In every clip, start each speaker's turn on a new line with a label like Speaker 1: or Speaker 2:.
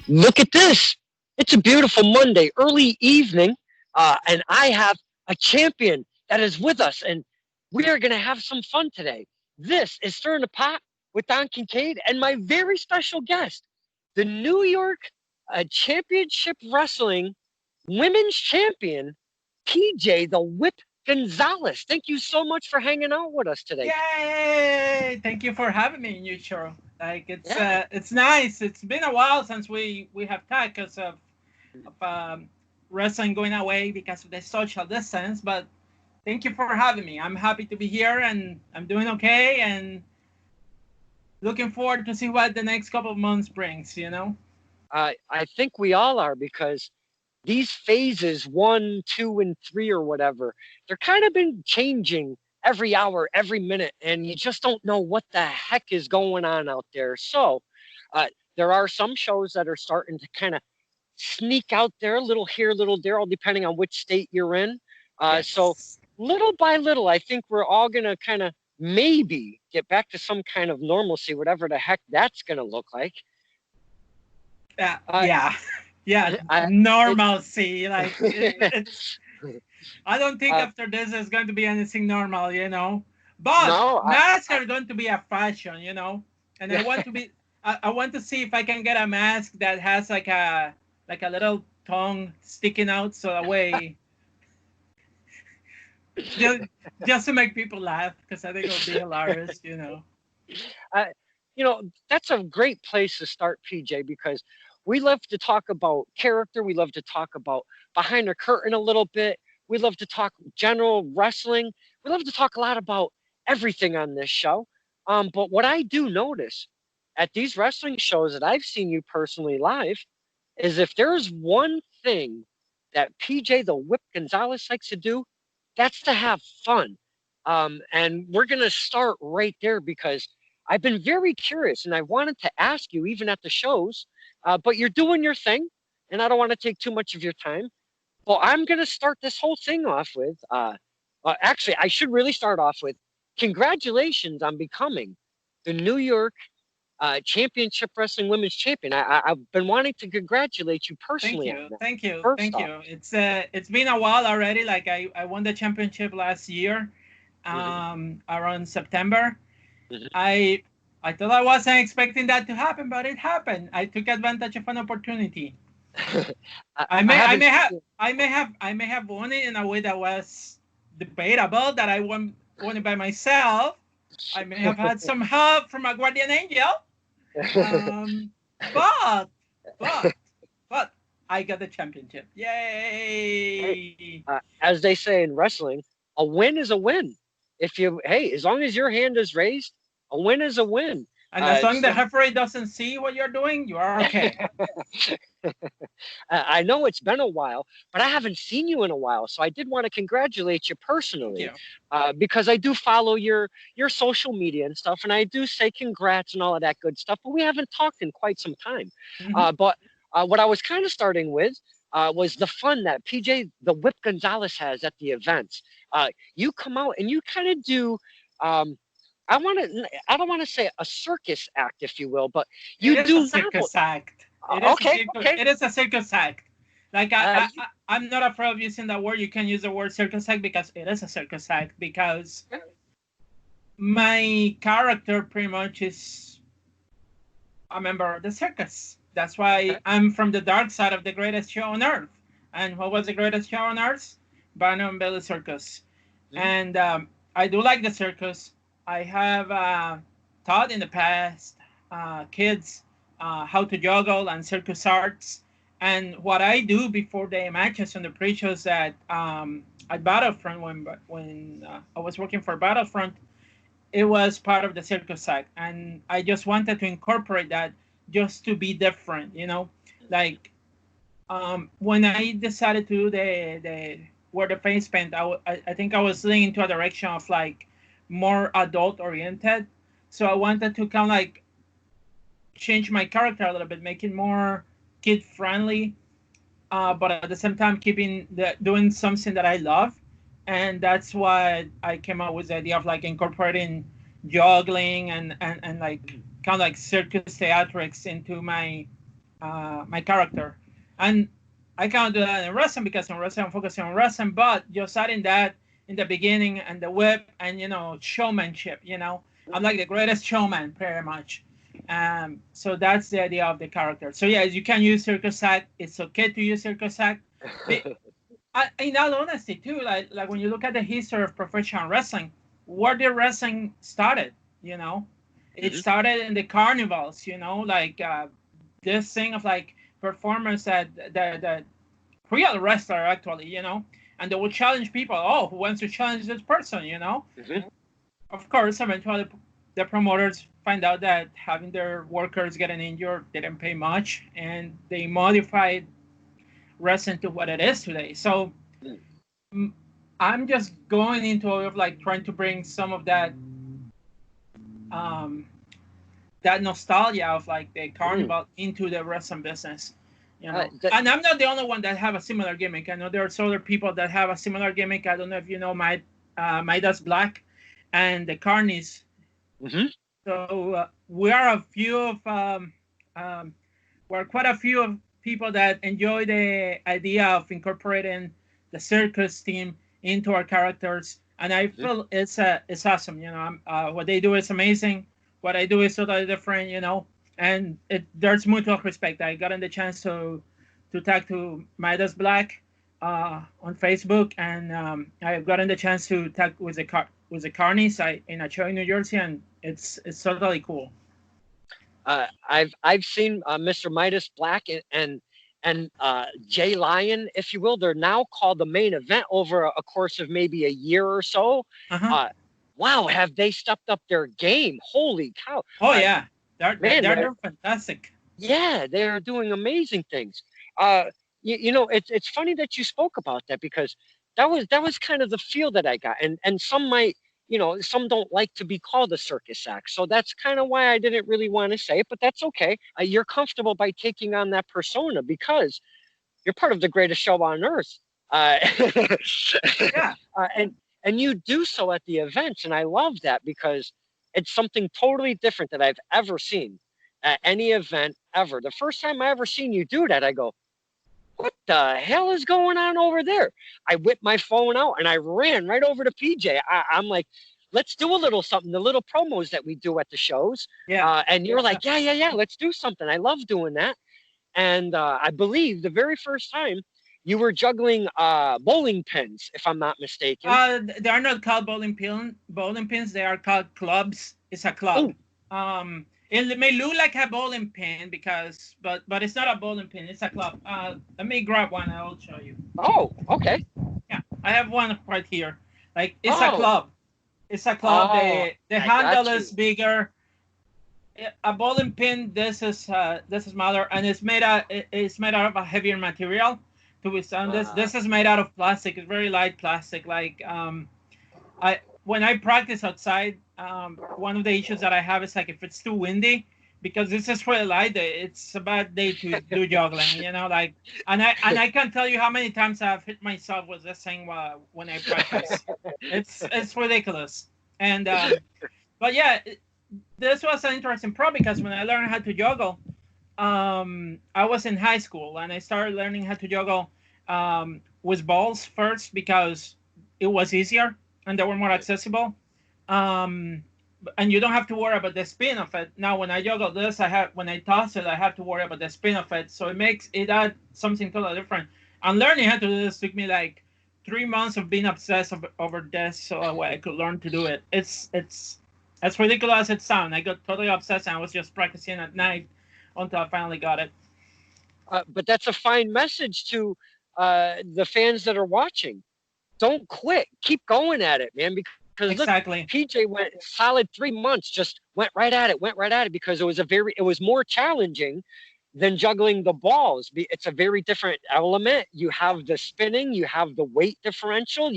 Speaker 1: Look at this. It's a beautiful Monday, early evening, and I have a champion that is with us, and we are going to have some fun today. This is Stirring the Pot with Don Kincaid and my very special guest, the New York Championship Wrestling Women's Champion, PJ the Whip Gonzalez. Thank you so much for hanging out with us today.
Speaker 2: Yay! Thank you for having me in your show. Like
Speaker 1: Yeah.
Speaker 2: it's nice. It's been a while since we have talked because of wrestling going away because of the social distance. But thank you for having me. I'm happy to be here and I'm doing okay and looking forward to see what the next couple of months brings.
Speaker 1: I think we all are because these phases 1, 2, and 3 or whatever, they're kind of been changing every hour, every minute, and you just don't know what the heck is going on out there. So there are some shows that are starting to kind of sneak out there, a little here, little there, all depending on which state you're in. So
Speaker 2: Yes.
Speaker 1: little by little, I think we're all going to kind of maybe get back to some kind of normalcy, whatever the heck that's going to look like. Uh,
Speaker 2: Yeah. Yeah.
Speaker 1: I, it,
Speaker 2: Normalcy. It's. I don't think
Speaker 1: uh,
Speaker 2: after this there's going to be anything normal. But
Speaker 1: no,
Speaker 2: masks
Speaker 1: I
Speaker 2: are going to be a fashion. And I
Speaker 1: yeah.
Speaker 2: want to be. I want to see if I can get a mask that has like a little tongue sticking out, so that way just just to make people laugh because I think it'll be hilarious.
Speaker 1: Uh, that's a great place to start, PJ, because we love to talk about character. We love to talk about behind the curtain a little bit. We love to talk general wrestling. We love to talk a lot about everything on this show. But what I do notice at these wrestling shows that I've seen you personally live is if there's one thing that PJ the Whip Gonzalez likes to do, that's to have fun. And we're going to start right there because I've been very curious and I wanted to ask you even at the shows, but you're doing your thing and I don't want to take too much of your time. Well, I'm going to start this whole thing off with actually, I should really start off with congratulations on becoming the New York Championship Wrestling Women's Champion. I've been wanting to congratulate you
Speaker 2: Thank
Speaker 1: personally on
Speaker 2: you,
Speaker 1: that.
Speaker 2: thank you,
Speaker 1: First
Speaker 2: thank
Speaker 1: off,
Speaker 2: you. It's been a while already. Like I won the championship last year,
Speaker 1: hmm
Speaker 2: around September.
Speaker 1: hmm
Speaker 2: I I thought I wasn't expecting that to happen, but it happened. I took advantage of an opportunity. I
Speaker 1: I
Speaker 2: may I
Speaker 1: haven't
Speaker 2: may have
Speaker 1: seen
Speaker 2: I may have won it in a way that was debatable. That I won it by myself. I may have had some help from a guardian angel.
Speaker 1: it.
Speaker 2: Um, but but but I got the championship.
Speaker 1: Hey,
Speaker 2: Yay!
Speaker 1: as they say in wrestling, a win is a win. If you, hey, as long as your hand is raised, a win is a win.
Speaker 2: And as long as the
Speaker 1: So
Speaker 2: referee doesn't see what you're doing, you are okay.
Speaker 1: I know it's been a while, but I haven't seen you in a while. So I did want to congratulate you
Speaker 2: Thank
Speaker 1: personally
Speaker 2: you.
Speaker 1: because I do follow your social media and stuff, and I do say congrats and all of that good stuff. But we haven't talked in quite some time.
Speaker 2: Hmm.
Speaker 1: But what I was kind of starting with was the fun that PJ the Whip Gonzalez has at the events. You come out and you kind of do. Um, I don't want to say a circus act, if you will, but
Speaker 2: It
Speaker 1: you
Speaker 2: is a
Speaker 1: do novel.
Speaker 2: circus act. It is a
Speaker 1: Okay,
Speaker 2: circus.
Speaker 1: okay.
Speaker 2: It is a circus act. Like I,
Speaker 1: Uh,
Speaker 2: I, I- I'm not afraid of using that word. You can use the word circus act because it is a circus act. Because my character pretty much is a member of the circus. That's why I'm from the dark side of the greatest show on earth. And what was the greatest show on earth? Barnum and Bailey Circus.
Speaker 1: mhm.
Speaker 2: And I do like the circus. I have taught in the past kids how to juggle and circus arts. And what I do before the matches and the pre-shows at Battlefront when I was working for Battlefront, it was part of the circus act, and I just wanted to incorporate that just to be different. Like when I decided to do the wear the face paint, I think I was leaning into a direction of like more adult oriented. So I wanted to kind of like change my character a little bit, make it more kid friendly, but at the same time doing something that I love, and that's why I came up with the idea of like incorporating juggling and like kind of like circus theatrics into my my character, and I can't do that in wrestling because in wrestling I'm focusing on wrestling, but just adding that in the beginning and the whip and showmanship. I'm like the greatest showman, pretty much. So that's the idea of the character. So yeah, you can use circus act. It's okay to use circus act. In all honesty, too, like when you look at the history of professional wrestling, where the wrestling started, it
Speaker 1: Mhm.
Speaker 2: started in the carnivals. Like this thing of like performers that real wrestler actually, and they will challenge people. Oh, who wants to challenge this person?
Speaker 1: Mhm.
Speaker 2: Of course, eventually the promoters find out that having their workers getting injured didn't pay much, and they modified wrestling to what it is today. So
Speaker 1: Mhm.
Speaker 2: mm, I'm just going into a way of like trying to bring some of um, that nostalgia of like the
Speaker 1: Mhm.
Speaker 2: carnival into the wrestling business.
Speaker 1: That,
Speaker 2: And I'm not the only one that have a similar gimmick. I know there's other people that have a similar gimmick. I don't know if you know Midas Black and the Carnies.
Speaker 1: mhm.
Speaker 2: So we are a few of we're quite a few of people that enjoy the idea of incorporating the circus theme into our characters, and I
Speaker 1: Mhm.
Speaker 2: feel it's awesome. What they do is amazing. What I do is totally different. And there's mutual respect. I got the chance to talk to Midas Black on Facebook, and I've gotten the chance to talk with the Carnies in a show in New Jersey, and it's totally cool.
Speaker 1: I've seen Mr. Midas Black and Jay Lyon, if you will. They're now called the main event over a course of maybe a year or so.
Speaker 2: Uh huh.
Speaker 1: Uh, wow, have they stepped up their game? Holy cow!
Speaker 2: Oh yeah, they're
Speaker 1: Man,
Speaker 2: they're, they're fantastic.
Speaker 1: yeah, they're doing amazing things. Uh, it's funny that you spoke about that because that was kind of the feel that I got, and some might, some don't like to be called a circus act, so that's kind of why I didn't really want to say it, but that's okay. You're comfortable by taking on that persona because you're part of the greatest show on earth, uh,
Speaker 2: Yeah.
Speaker 1: and you do so at the events, and I love that because it's something totally different that I've ever seen at any event ever. The first time I ever seen you do that, I go, "What the hell is going on over there?" I whipped my phone out and I ran right over to PJ. I'm like, "Let's do a little something." The little promos that we do at the shows,
Speaker 2: Yeah.
Speaker 1: and you're like, "Yeah, yeah, yeah, let's do something." I love doing that. And I believe the very first time you were juggling bowling pins, if I'm not mistaken.
Speaker 2: They are not called bowling pins. They are called clubs. It's a club.
Speaker 1: Oh,
Speaker 2: It may look like a bowling pin but it's not a bowling pin. It's a club. Let me grab one. I will show you.
Speaker 1: oh, okay.
Speaker 2: Yeah, I have one right here. Like it's a
Speaker 1: Oh,
Speaker 2: club. It's a club.
Speaker 1: oh,
Speaker 2: The
Speaker 1: I
Speaker 2: handle
Speaker 1: got
Speaker 2: is
Speaker 1: you.
Speaker 2: bigger. A bowling pin. This is smaller, and it's made out of a heavier material to withstand this.
Speaker 1: Uh,
Speaker 2: This is made out of plastic. It's very light plastic. Like I when I practice outside, one of the issues that I have is like if it's too windy, because this is really light. It's a bad day to do juggling. Like and I can't tell you how many times I've hit myself with this thing when I practice. It's ridiculous. And but yeah, this was an interesting pro because when I learned how to juggle, I was in high school and I started learning how to juggle with balls first because it was easier and they were more accessible. Um, and you don't have to worry about the spin of it. Now, when I juggle this, when I toss it, I have to worry about the spin of it. So it makes it add something totally different. And learning how to do this took me like 3 months of being obsessed over this, so I could learn to do it. It's as ridiculous as it sounds. I got totally obsessed and I was just practicing at night until I finally got it.
Speaker 1: but that's a fine message to the fans that are watching. Don't quit. Keep going at it, man. Because look,
Speaker 2: Exactly.
Speaker 1: PJ went solid 3 months, just went right at it because it was more challenging than juggling the balls. It's a very different element. You have the spinning, you have the weight differential,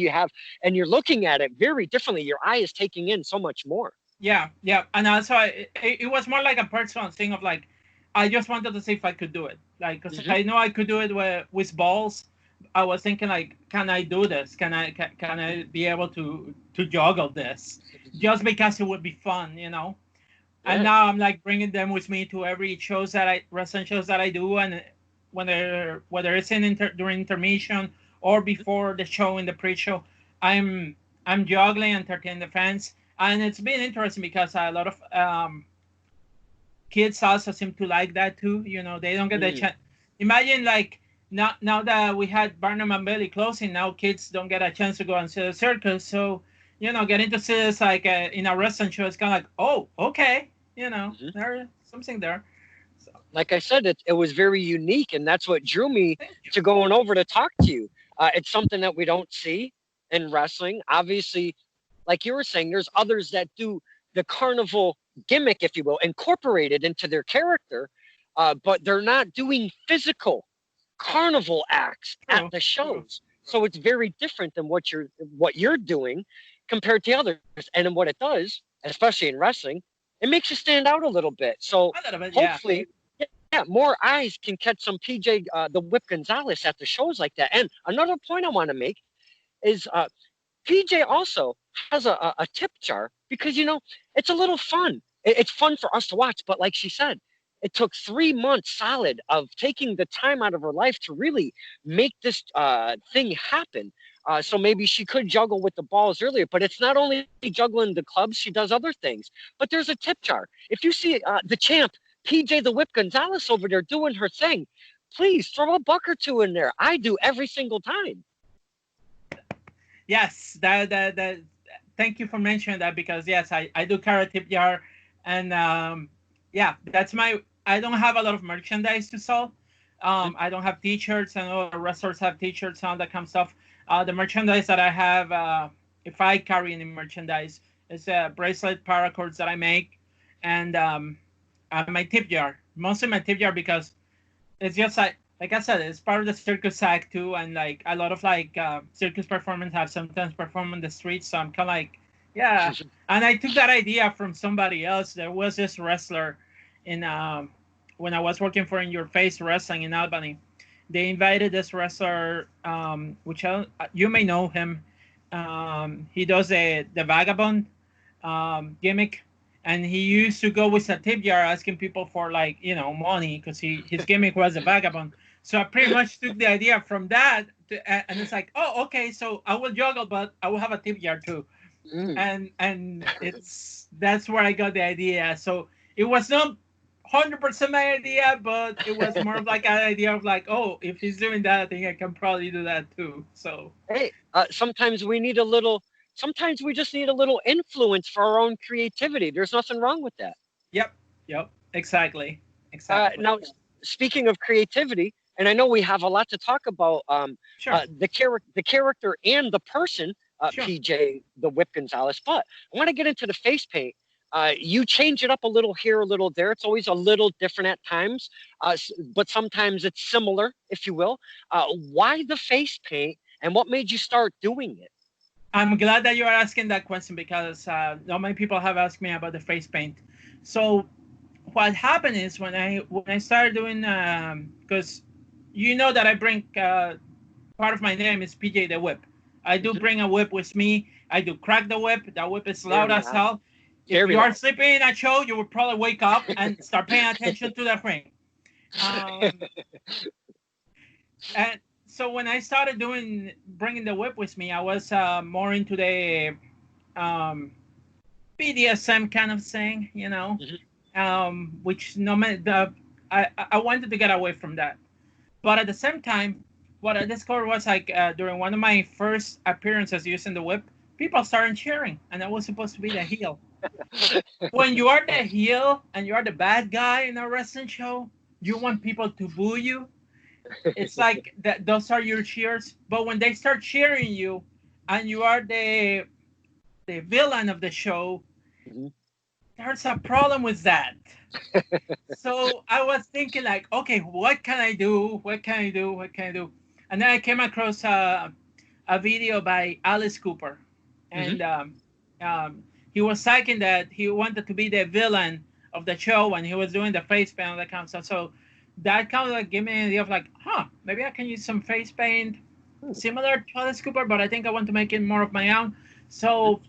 Speaker 1: and you're looking at it very differently. Your eye is taking in so much more.
Speaker 2: Yeah, yeah. And also, it was more like a personal thing of like, I just wanted to see if I could do it. Like, because
Speaker 1: Hmm.
Speaker 2: I know I could do it with balls. I was thinking like, can I do this? Can I be able to juggle this? Just because it would be fun. And
Speaker 1: Yeah.
Speaker 2: now I'm like bringing them with me to every wrestling shows that I do, and whether it's during intermission or before the show in the pre-show, I'm I'm juggling, entertaining the fans, and it's been interesting because a lot of kids also seem to like that too. You know, they don't get the
Speaker 1: Mm.
Speaker 2: chance. Imagine like now that we had Barnum and Bailey closing, now kids don't get a chance to go and see the circus. So, you know, getting to see this like in a wrestling show is kind of like, oh, okay, you know,
Speaker 1: Mhm.
Speaker 2: there's something there. So
Speaker 1: Like I said, it was very unique, and that's what drew me
Speaker 2: thank you.
Speaker 1: to going over to talk to you. It's something that we don't see in wrestling. Obviously, like you were saying, there's others that do the carnival gimmick, if you will, incorporated into their character, but they're not doing physical carnival acts at
Speaker 2: True,
Speaker 1: the
Speaker 2: true,
Speaker 1: shows.
Speaker 2: true.
Speaker 1: So it's very different than what you're doing compared to others. And then what it does, especially in wrestling, it makes you stand out a little bit. So
Speaker 2: A little bit, yeah.
Speaker 1: hopefully, yeah, more eyes can catch some PJ the Whip Gonzalez at the shows like that. And another point I want to make is PJ also has a tip jar because it's a little fun. It's fun for us to watch, but like she said, it took 3 months solid of taking the time out of her life to really make this thing happen. So maybe she could juggle with the balls earlier, but it's not only juggling the clubs; she does other things. But there's a tip jar. If you see the champ PJ the Whip Gonzalez over there doing her thing, please throw a buck or two in there. I do every single time.
Speaker 2: Yes, that. Thank you for mentioning that because yes, I do carry a tip jar, and yeah, that's my. I don't have a lot of merchandise to sell.
Speaker 1: Mhm.
Speaker 2: I don't have T-shirts, and other wrestlers have T-shirts and all that kind of stuff. The merchandise that I have, if I carry any merchandise, is bracelet paracords that I make, and my tip jar. Mostly my tip jar because it's just like I said, it's part of the circus act too, and like a lot of like circus performers have sometimes perform on the streets. So I'm kind of like, yeah. And I took that idea from somebody else. There was this wrestler in when I was working for In Your Face Wrestling in Albany. They invited this wrestler, which you may know him. He does the vagabond gimmick, and he used to go with a tip jar asking people for like money because his gimmick was a vagabond. So I pretty much took the idea from that, and it's like, oh, okay, so I will juggle, but I will have a tip jar too,
Speaker 1: Mm.
Speaker 2: and that's where I got the idea. So it was not 100% my idea, but it was more of like an idea of like, oh, if he's doing that, I think I can probably do that too. So
Speaker 1: Hey, sometimes we need a little. Sometimes we just need a little influence for our own creativity. There's nothing wrong with that.
Speaker 2: yep, yep, exactly, exactly.
Speaker 1: Now, speaking of creativity, and I know we have a lot to talk about
Speaker 2: Sure,
Speaker 1: the character and the person,
Speaker 2: sure.
Speaker 1: PJ the Whip Gonzalez. But I want to get into the face paint. You change it up a little here, a little there. It's always a little different at times, but sometimes it's similar, if you will. Why the face paint, and what made you start doing it?
Speaker 2: I'm glad that you are asking that question because not many people have asked me about the face paint. So what happened is when I started doing because you know that I bring part of my name is PJ the Whip. I do
Speaker 1: Mhm.
Speaker 2: bring a whip with me. I do crack the whip. That whip is loud
Speaker 1: Very
Speaker 2: as
Speaker 1: loud.
Speaker 2: hell. If
Speaker 1: Very
Speaker 2: you are
Speaker 1: loud.
Speaker 2: sleeping in a show, you will probably wake up and start paying attention to the ring. Um, and so when I started doing bringing the whip with me, I was more into the um, BDSM kind of thing,
Speaker 1: Mhm.
Speaker 2: which no man, I wanted to get away from that. But at the same time, what I discovered was like during one of my first appearances using the whip, people started cheering, and I was supposed to be the heel. When you are the heel and you are the bad guy in a wrestling show, you want people to boo you. It's like that; those are your cheers. But when they start cheering you, and you are the villain of the show,
Speaker 1: Mhm.
Speaker 2: there's a problem with that. So I was thinking like, okay, what can I do? What can I do? What can I do? And then I came across a video by Alice Cooper,
Speaker 1: Mhm.
Speaker 2: and um, he was saying that he wanted to be the villain of the show, and he was doing the face paint and that kind of stuff. So that kind of like gave me an idea of like, maybe I can use some face paint similar to Alice Cooper, but I think I want to make it more of my own.
Speaker 1: Mhm.
Speaker 2: So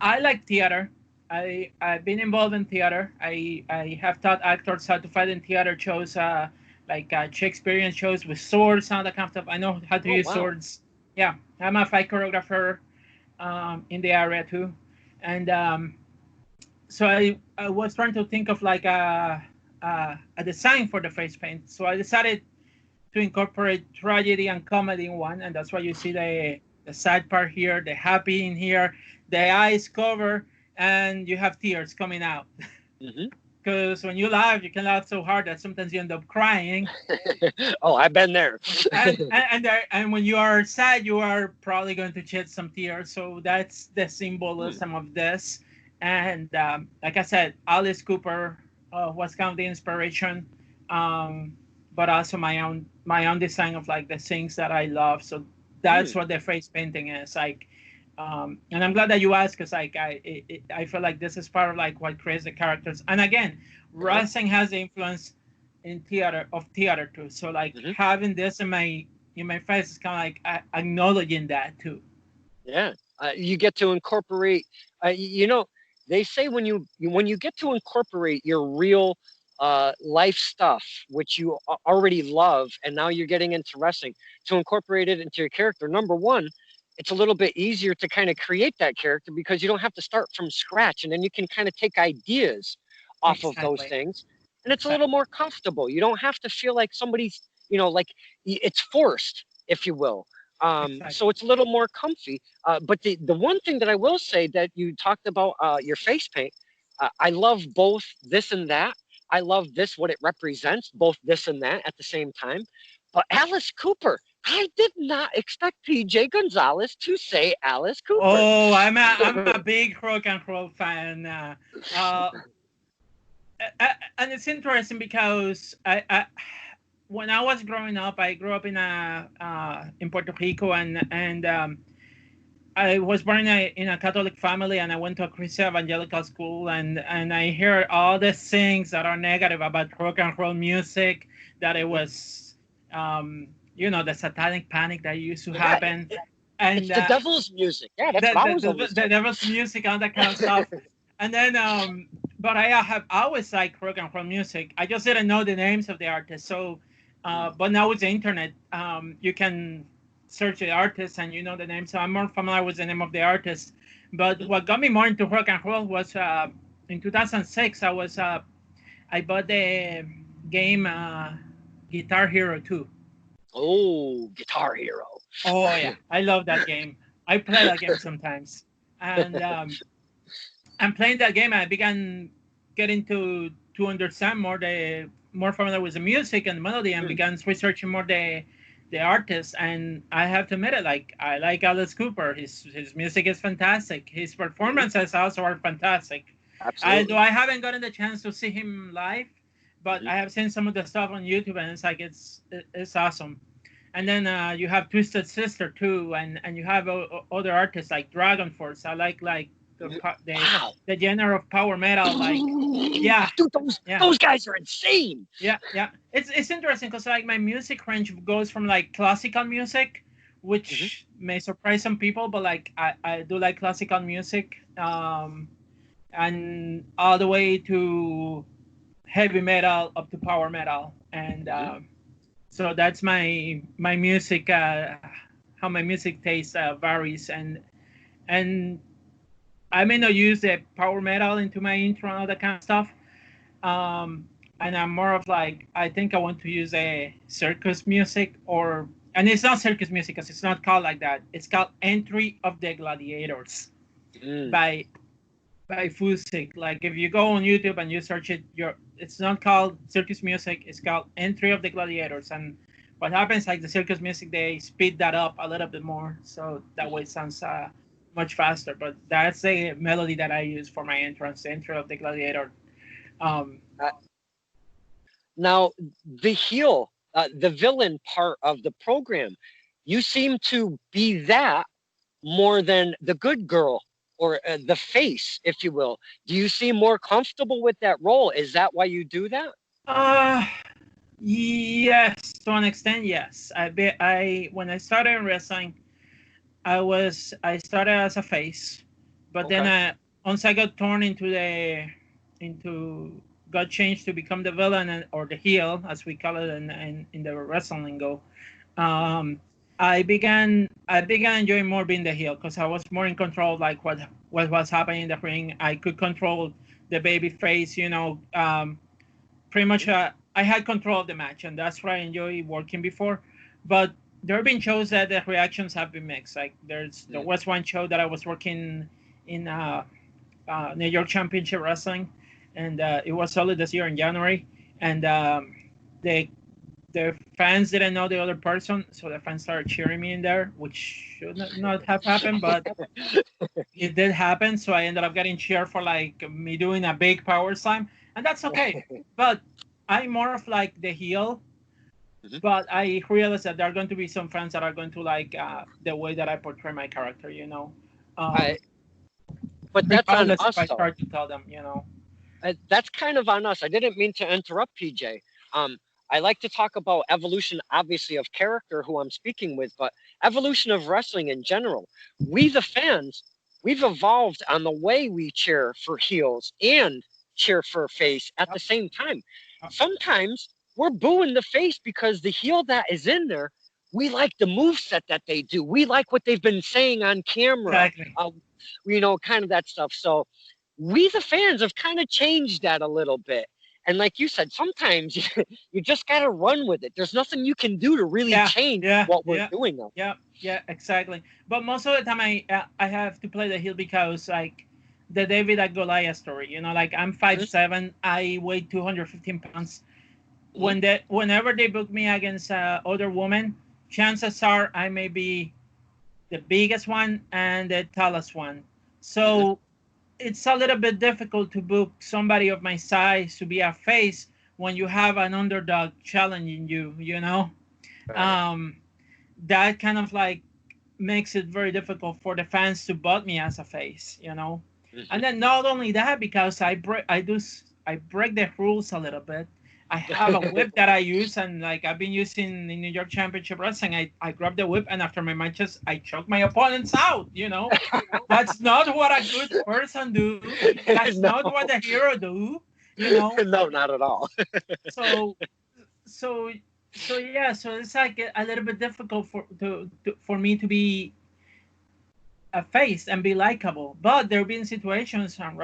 Speaker 2: I like theater. I've been involved in theater. I have taught actors how to fight in theater shows, like Shakespearean shows with swords and all that kind of stuff. I know how to
Speaker 1: Oh,
Speaker 2: use
Speaker 1: wow.
Speaker 2: swords. Yeah, I'm a fight choreographer in the area too, and so I was trying to think of like a design for the face paint. So I decided to incorporate tragedy and comedy in one, and that's why you see the sad part here, the happy in here, the eyes cover, and you have tears coming out.
Speaker 1: Hmm.
Speaker 2: Because when you laugh, you can laugh so hard that sometimes you end up crying,
Speaker 1: Oh, I've been there.
Speaker 2: and when you are sad, you are probably going to shed some tears. So that's the
Speaker 1: Hmm.
Speaker 2: symbolism of this. And like I said, Alice Cooper was kind of the inspiration, um, but also my own design of like the things that I love. So that's
Speaker 1: Hmm.
Speaker 2: what the face painting is like. And I'm glad that you asked because like I feel like this is part of like what creates the characters. And again,
Speaker 1: Uh-huh.
Speaker 2: wrestling has the influence in theater too. So like
Speaker 1: Hmm.
Speaker 2: having this in my face is kind of like acknowledging that too.
Speaker 1: Yeah. You get to incorporate, you know, they say when you get to incorporate your real life stuff, which you already love, and now you're getting into wrestling, to incorporate it into your character. Number one, it's a little bit easier to kind of create that character because you don't have to start from scratch, and then you can kind of take ideas off of those
Speaker 2: Exactly.
Speaker 1: things, and it's a little
Speaker 2: Exactly.
Speaker 1: more comfortable. You don't have to feel like somebody's, like it's forced, if you will. So
Speaker 2: Exactly.
Speaker 1: it's a little more comfy. But the one thing that I will say that you talked about your face paint, I love both this and that. I love this, what it represents, both this and that at the same time. But Alice Cooper, I did not expect PJ Gonzalez to say Alice Cooper.
Speaker 2: Oh, I'm a big rock and roll fan. Uh, and it's interesting because when I was growing up, I grew up in Puerto Rico, and I was born in a Catholic family, and I went to a Christian evangelical school, and I hear all the things that are negative about rock and roll music, that it
Speaker 1: Mhm.
Speaker 2: was, the satanic panic that used to
Speaker 1: Yeah,
Speaker 2: happen,
Speaker 1: it's
Speaker 2: and
Speaker 1: the devil's music. Yeah, that's
Speaker 2: the,
Speaker 1: what I
Speaker 2: the,
Speaker 1: was
Speaker 2: the,
Speaker 1: always
Speaker 2: the
Speaker 1: told.
Speaker 2: devil's music, all that kind of stuff. And then, but I have always liked rock and roll music. I just didn't know the names of the artists. So,
Speaker 1: Mm.
Speaker 2: but now with the internet, you can search the artist and you know the name. So I'm more familiar with the name of the artist. But
Speaker 1: Mhm.
Speaker 2: what got me more into rock and roll was in 2006. I bought the game Guitar Hero 2.
Speaker 1: Oh, Guitar Hero.
Speaker 2: Oh yeah, I love that game. I play that game sometimes, and I'm playing that game. I began getting to understand more familiar with the music and the melody, and
Speaker 1: Mm.
Speaker 2: began researching more the artist. And I have to admit it, like I like Alice Cooper. His music is fantastic. His
Speaker 1: Mhm.
Speaker 2: performances also are fantastic. Though
Speaker 1: Absolutely.
Speaker 2: I haven't gotten the chance to see him live, but
Speaker 1: Mhm.
Speaker 2: I have seen some of the stuff on YouTube, and it's like it's awesome. And then you have Twisted Sister too, and you have other artists like Dragon Force. I like the
Speaker 1: Mhm.
Speaker 2: pa- the
Speaker 1: Wow.
Speaker 2: the genre of power metal. Like, yeah,
Speaker 1: Dude, those
Speaker 2: yeah,
Speaker 1: those guys are insane.
Speaker 2: yeah. It's interesting because like my music range goes from like classical music,
Speaker 1: Mhm.
Speaker 2: which may surprise some people, but like I do like classical music, and all the way to heavy metal up to power metal, and
Speaker 1: Mhm.
Speaker 2: so that's my music, how my music taste varies, and I may not use the power metal into my intro and all that kind of stuff. um and I'm more of like, I think I want to use a circus music, or and it's not circus music because it's not called like that. It's called Entry of the Gladiators
Speaker 1: Mm.
Speaker 2: by Fusik. Like if you go on YouTube and you search it, it's not called circus music. It's called Entry of the Gladiators. And what happens, like the circus music, they speed that up a little bit more, so that way
Speaker 1: Mhm.
Speaker 2: it sounds much faster. But that's the melody that I use for my entrance, the Entry of the Gladiator. Um,
Speaker 1: Uh, Now, the heel, the villain part of the program, you seem to be that more than the good girl or the face, if you will. Do you seem more comfortable with that role? Is that why you do that?
Speaker 2: uh, yes, to an extent, yes. I when I started in wrestling, I started as a face, but then
Speaker 1: Okay.
Speaker 2: once I got torn into got changed to become the villain or the heel, as we call it in the wrestling lingo. um, I began enjoying more being the heel because I was more in control, like what was happening in the ring. I could control the baby face, pretty much. I had control of the match, and that's what I enjoy working before. But there have been shows that the reactions have been mixed. Like there was one show that I was working in New York Championship Wrestling, and it was solid this year in January, and they the fans didn't know the other person, so the fans started cheering me in there, which should not have happened, but it did happen. So I ended up getting cheered for like me doing a big power slam, and that's okay. But I'm more of like the heel. But I realized that there are going to be some fans that are going to like the way that I portray my character,
Speaker 1: I, but that's on
Speaker 2: regardless if
Speaker 1: us
Speaker 2: I
Speaker 1: though.
Speaker 2: start to tell them.
Speaker 1: That's kind of on us. I didn't mean to interrupt, PJ. Um, I like to talk about evolution, obviously, of character, who I'm speaking with, but evolution of wrestling in general. We, the fans, we've evolved on the way we cheer for heels and cheer for face at the same time. Sometimes we're booing the face because the heel that is in there, we like the move set that they do. We like what they've been saying on camera.
Speaker 2: Exactly.
Speaker 1: Kind of that stuff. So we the fans have kind of changed that a little bit. And like you said, sometimes you just got to run with it. There's nothing you can do to really
Speaker 2: Yeah,
Speaker 1: change
Speaker 2: yeah,
Speaker 1: what we're
Speaker 2: yeah,
Speaker 1: doing now.
Speaker 2: yeah, exactly. But most of the time, I have to play the heel because like the David and Goliath story. Like I'm
Speaker 1: Mhm,
Speaker 2: 5'7", I weigh 215 pounds.
Speaker 1: mhm,
Speaker 2: Whenever they book me against other women, chances are I may be the biggest one and the tallest one.
Speaker 1: mhm.
Speaker 2: So it's a little bit difficult to book somebody of my size to be a face when you have an underdog challenging you.
Speaker 1: Right.
Speaker 2: Um, that kind of like makes it very difficult for the fans to bought me as a face.
Speaker 1: Mhm.
Speaker 2: And then not only that, because I break the rules a little bit. I have a whip that I use, and like I've been using in New York Championship Wrestling. I grab the whip, and after my matches, I choke my opponents out. That's not what a good person do. That's
Speaker 1: No,
Speaker 2: not what a hero do.
Speaker 1: no, not at all.
Speaker 2: So so yeah, so it's like a little bit difficult for me to be a face and be likable. But there have been situations and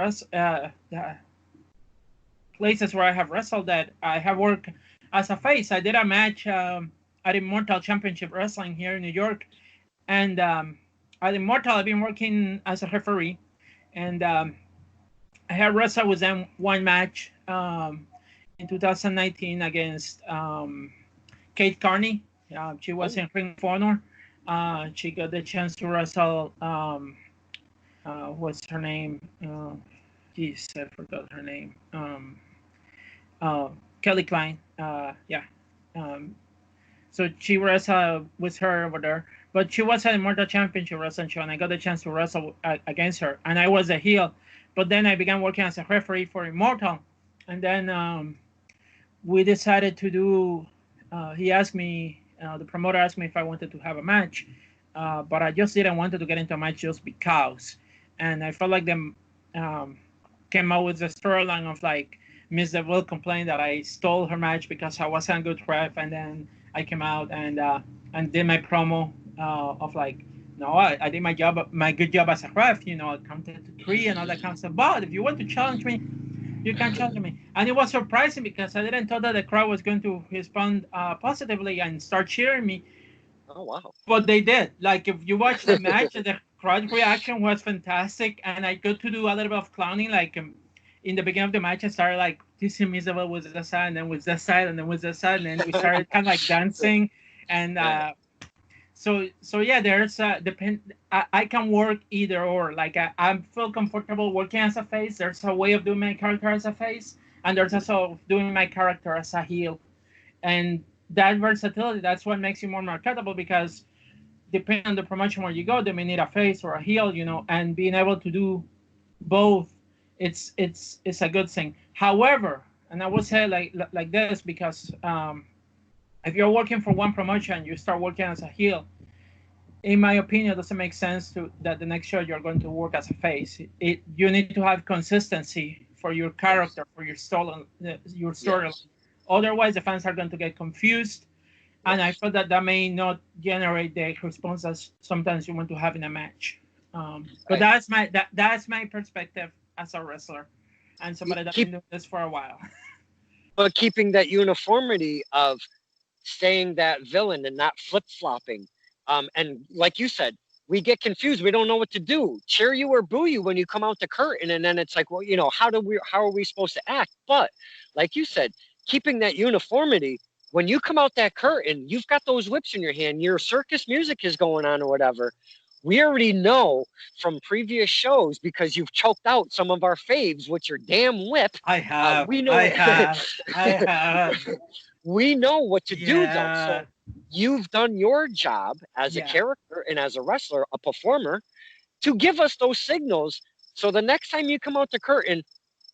Speaker 2: places where I have wrestled that I have worked as a face. I did a match at Immortal Championship Wrestling here in New York, and at Immortal I've been working as a referee, and I have wrestled with them one match in 2019 against Kate Carney. She was
Speaker 1: Oh,
Speaker 2: in Ring of Honor. She got the chance to wrestle. What's her name? Geez, I forgot her name. Kelly Klein. Yeah. Um, so she wrestled with her over there. But she was at the Immortal Championship Wrestling show, and I got the chance to wrestle against her. And I was a heel. But then I began working as a referee for Immortal. And then we decided to do. He asked me. The promoter asked me if I wanted to have a match, but I just didn't want to get into a match just because. And I felt like them came out with the storyline of like Miss DeVille complained that I stole her match because I wasn't a good ref, and then I came out and did my promo of like, no, I did my good job as a ref. I counted to three and all that kind of stuff. But if you want to challenge me, you can challenge me. And it was surprising because I didn't thought that the crowd was going to respond positively and start cheering me,
Speaker 1: oh wow.
Speaker 2: but they did. Like if you watch the match, the crowd reaction was fantastic, and I got to do a little bit of clowning. Like in the beginning of the match, I started like teasing Isabel with this side, and then with this side, and then with this side, and then we started kind of like dancing, and
Speaker 1: Right.
Speaker 2: so yeah, there's depend. I can work either or. Like I feel comfortable working as a face. There's a way of doing my character as a face, and there's also doing my character as a heel. And that versatility, that's what makes you more marketable because depending on the promotion where you go, they may need a face or a heel, and being able to do both, it's a good thing. However, and I would say like this because if you're working for one promotion, you start working as a heel, in my opinion, it doesn't make sense to that the next show you're going to work as a face. You need to have consistency for your
Speaker 1: Yes.
Speaker 2: character, for your story.
Speaker 1: Yes.
Speaker 2: Otherwise, the fans are going to get confused, and I
Speaker 1: Yes.
Speaker 2: feel that that may not generate the response that sometimes you want to have in a match. But
Speaker 1: Right.
Speaker 2: that's my perspective as a wrestler and somebody that's been
Speaker 1: Keep,
Speaker 2: doing this for a while.
Speaker 1: but keeping that uniformity of staying that villain and not flip flopping. And like you said, we get confused. We don't know what to do. Cheer you or boo you when you come out the curtain, and then it's like, well, how are we supposed to act? But like you said, keeping that uniformity. When you come out that curtain, you've got those whips in your hand. Your circus music is going on or whatever. We already know from previous shows because you've choked out some of our faves with your damn whip.
Speaker 2: I have,
Speaker 1: We
Speaker 2: I
Speaker 1: know
Speaker 2: have, I have.
Speaker 1: we know what to do though.
Speaker 2: Yeah,
Speaker 1: So you've done your job as a
Speaker 2: yeah.
Speaker 1: character and as a wrestler, a performer, to give us those signals. So the next time you come out the curtain,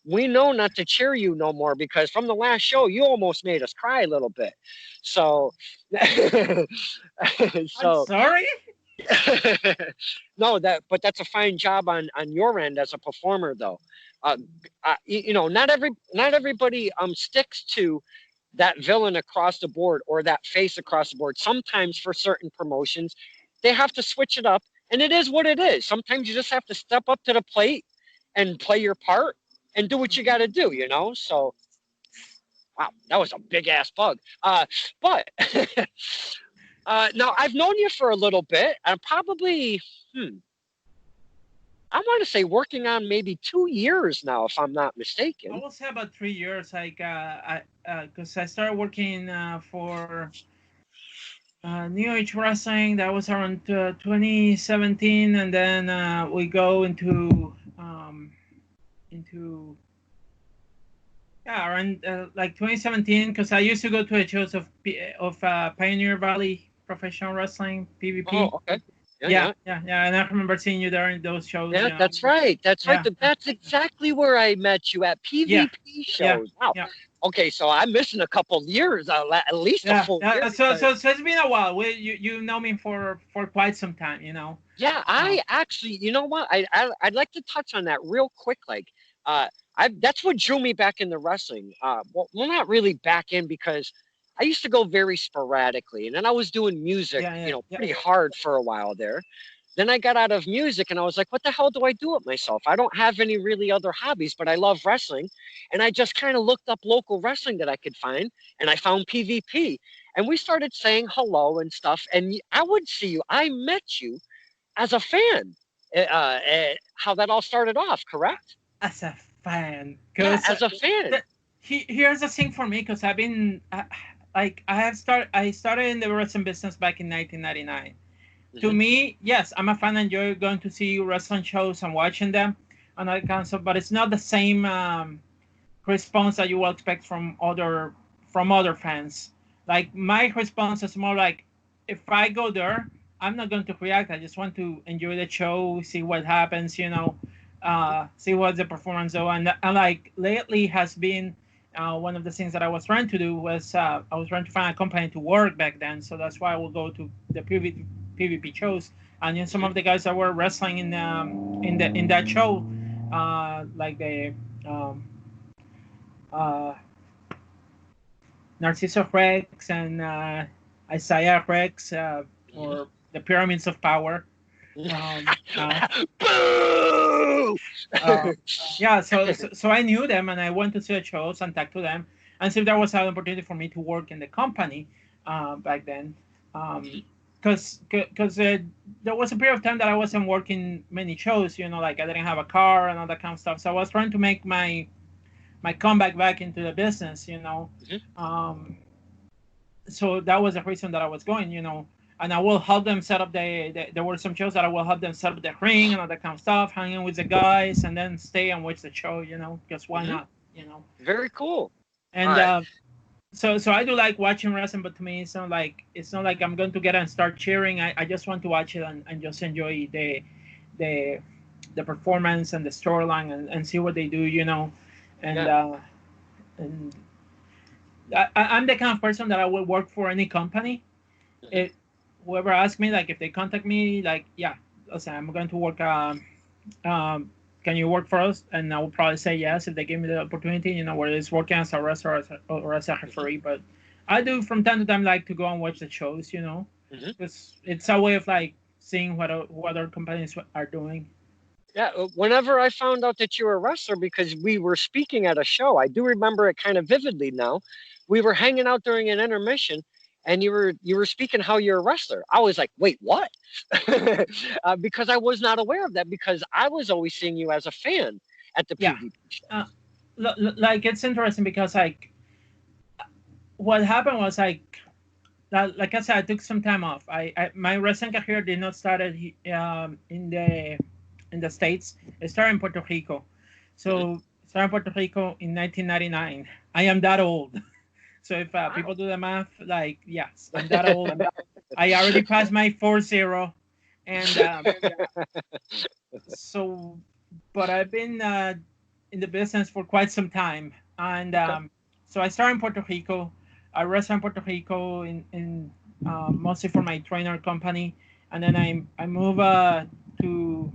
Speaker 1: we know not to cheer you no more because from the last show you almost made us cry a little bit. So
Speaker 2: I'm
Speaker 1: so
Speaker 2: sorry.
Speaker 1: no, but that's a fine job on your end as a performer though. Uh, not everybody sticks to that villain across the board or that face across the board. Sometimes for certain promotions, they have to switch it up, and it is what it is. Sometimes you just have to step up to the plate and play your part and do what you got to do, you know? So, wow, that was a big ass bug. But now I've known you for a little bit. I'm probably, I want to say working on maybe 2 years now, if I'm not
Speaker 2: I
Speaker 1: mistaken.
Speaker 2: will say about 3 years. Like, because I started working for New Age Wrestling. That was around 2017, and then we go into around like 2017. Because I used to go to the shows of Pioneer Valley Professional Wrestling
Speaker 1: Oh,
Speaker 2: PvP.
Speaker 1: okay. Yeah,
Speaker 2: Yeah,
Speaker 1: yeah.
Speaker 2: yeah, yeah. And I remember seeing you there in those shows.
Speaker 1: Yeah, that's right. That's right.
Speaker 2: Yeah,
Speaker 1: That's exactly where I met you at
Speaker 2: yeah,
Speaker 1: PvP
Speaker 2: yeah,
Speaker 1: shows. Wow.
Speaker 2: yeah.
Speaker 1: Okay, so I'm missing a couple of years, at least a
Speaker 2: Yeah,
Speaker 1: full
Speaker 2: yeah.
Speaker 1: year
Speaker 2: So,
Speaker 1: because
Speaker 2: so it's been a while. You know me for quite some time.
Speaker 1: yeah,
Speaker 2: Uh,
Speaker 1: I actually, you know what? I'd like to touch on that real quick. Like, uh, that's what drew me back into wrestling. Well, not really back in because I used to go very sporadically, and then I was doing music,
Speaker 2: yeah, yeah, yeah.
Speaker 1: pretty hard for a while there. Then I got out of music and I was like, what the hell do I do with myself? I don't have any really other hobbies, but I love wrestling. And I just kind of looked up local wrestling that I could find and I found PvP. And we started saying hello and stuff. And I would see you. I met you as a fan. How that all started off, correct?
Speaker 2: As a fan,
Speaker 1: Yeah,
Speaker 2: because
Speaker 1: as a fan.
Speaker 2: here's the thing for me, because I've been like I started in the wrestling business back in 1999. To
Speaker 1: Hmm.
Speaker 2: me, yes, I'm a fan. I enjoy going to see wrestling shows and watching them and that kind of stuff. But it's not the same response that you will expect from other fans. Like my response is more like, if I go there, I'm not going to react. I just want to enjoy the show, see what happens, see what the performance do. And like lately has been one of the things that I was trying to do was I was trying to find a company to work back then. So that's why I will go to the PvP shows. And some
Speaker 1: Hmm.
Speaker 2: of the guys that were wrestling in that show, like the um, uh, Narciso Rex and Isaiah Rex, or the Pyramids of Power. Um, uh,
Speaker 1: Boo!
Speaker 2: uh, yeah, so I knew them and I went to see the shows and talked to them and see if there was an opportunity for me to work in the company back then. Because there was a period of time that I wasn't working many shows, like I didn't have a car and all that kind of stuff. So I was trying to make my comeback back into the business. Um, so that was the reason that I was going. And I will help them set up there were some shows that I will help them set up the ring and all that kind of stuff, hanging with the guys, and then stay and watch the show, because why
Speaker 1: Hmm.
Speaker 2: not.
Speaker 1: Very cool. All
Speaker 2: And
Speaker 1: right.
Speaker 2: so I do like watching wrestling, but to me it's not like I'm going to get and start cheering. I just want to watch it and just enjoy the the performance and the storyline and see what they do. And
Speaker 1: Yeah.
Speaker 2: and I'm the kind of person that I will work for any company.
Speaker 1: Hmm.
Speaker 2: It, whoever asks me, like if they contact me, like yeah, listen, I'm going to work. Um, can you work for us? And I will probably say yes if they give me the opportunity. Whether it's working as a wrestler or as a
Speaker 1: Hmm.
Speaker 2: referee. But I do from time to time like to go and watch the shows.
Speaker 1: Hmm.
Speaker 2: Because it's a way of like seeing what other companies are doing.
Speaker 1: Yeah, whenever I found out that you were a wrestler, because we were speaking at a show, I do remember it kind of vividly now. We were hanging out during an intermission, and you were speaking how you're a wrestler. I was like, wait, what? Because I was not aware of that because I was always seeing you as a fan at the
Speaker 2: Yeah.
Speaker 1: PvP show.
Speaker 2: Uh, like it's interesting because like what happened was like I said, I took some time off. My wrestling career did not start in the states. It started in Puerto Rico.
Speaker 1: Hmm.
Speaker 2: So it started in Puerto Rico in 1999. I am that old. So if people
Speaker 1: Wow.
Speaker 2: do the math, like yes, I'm that old. I already passed my 4-0, and so, but I've been in the business for quite some time, and
Speaker 1: Okay.
Speaker 2: so I started in Puerto Rico. I wrestled in Puerto Rico in mostly for my trainer company, and then I moved to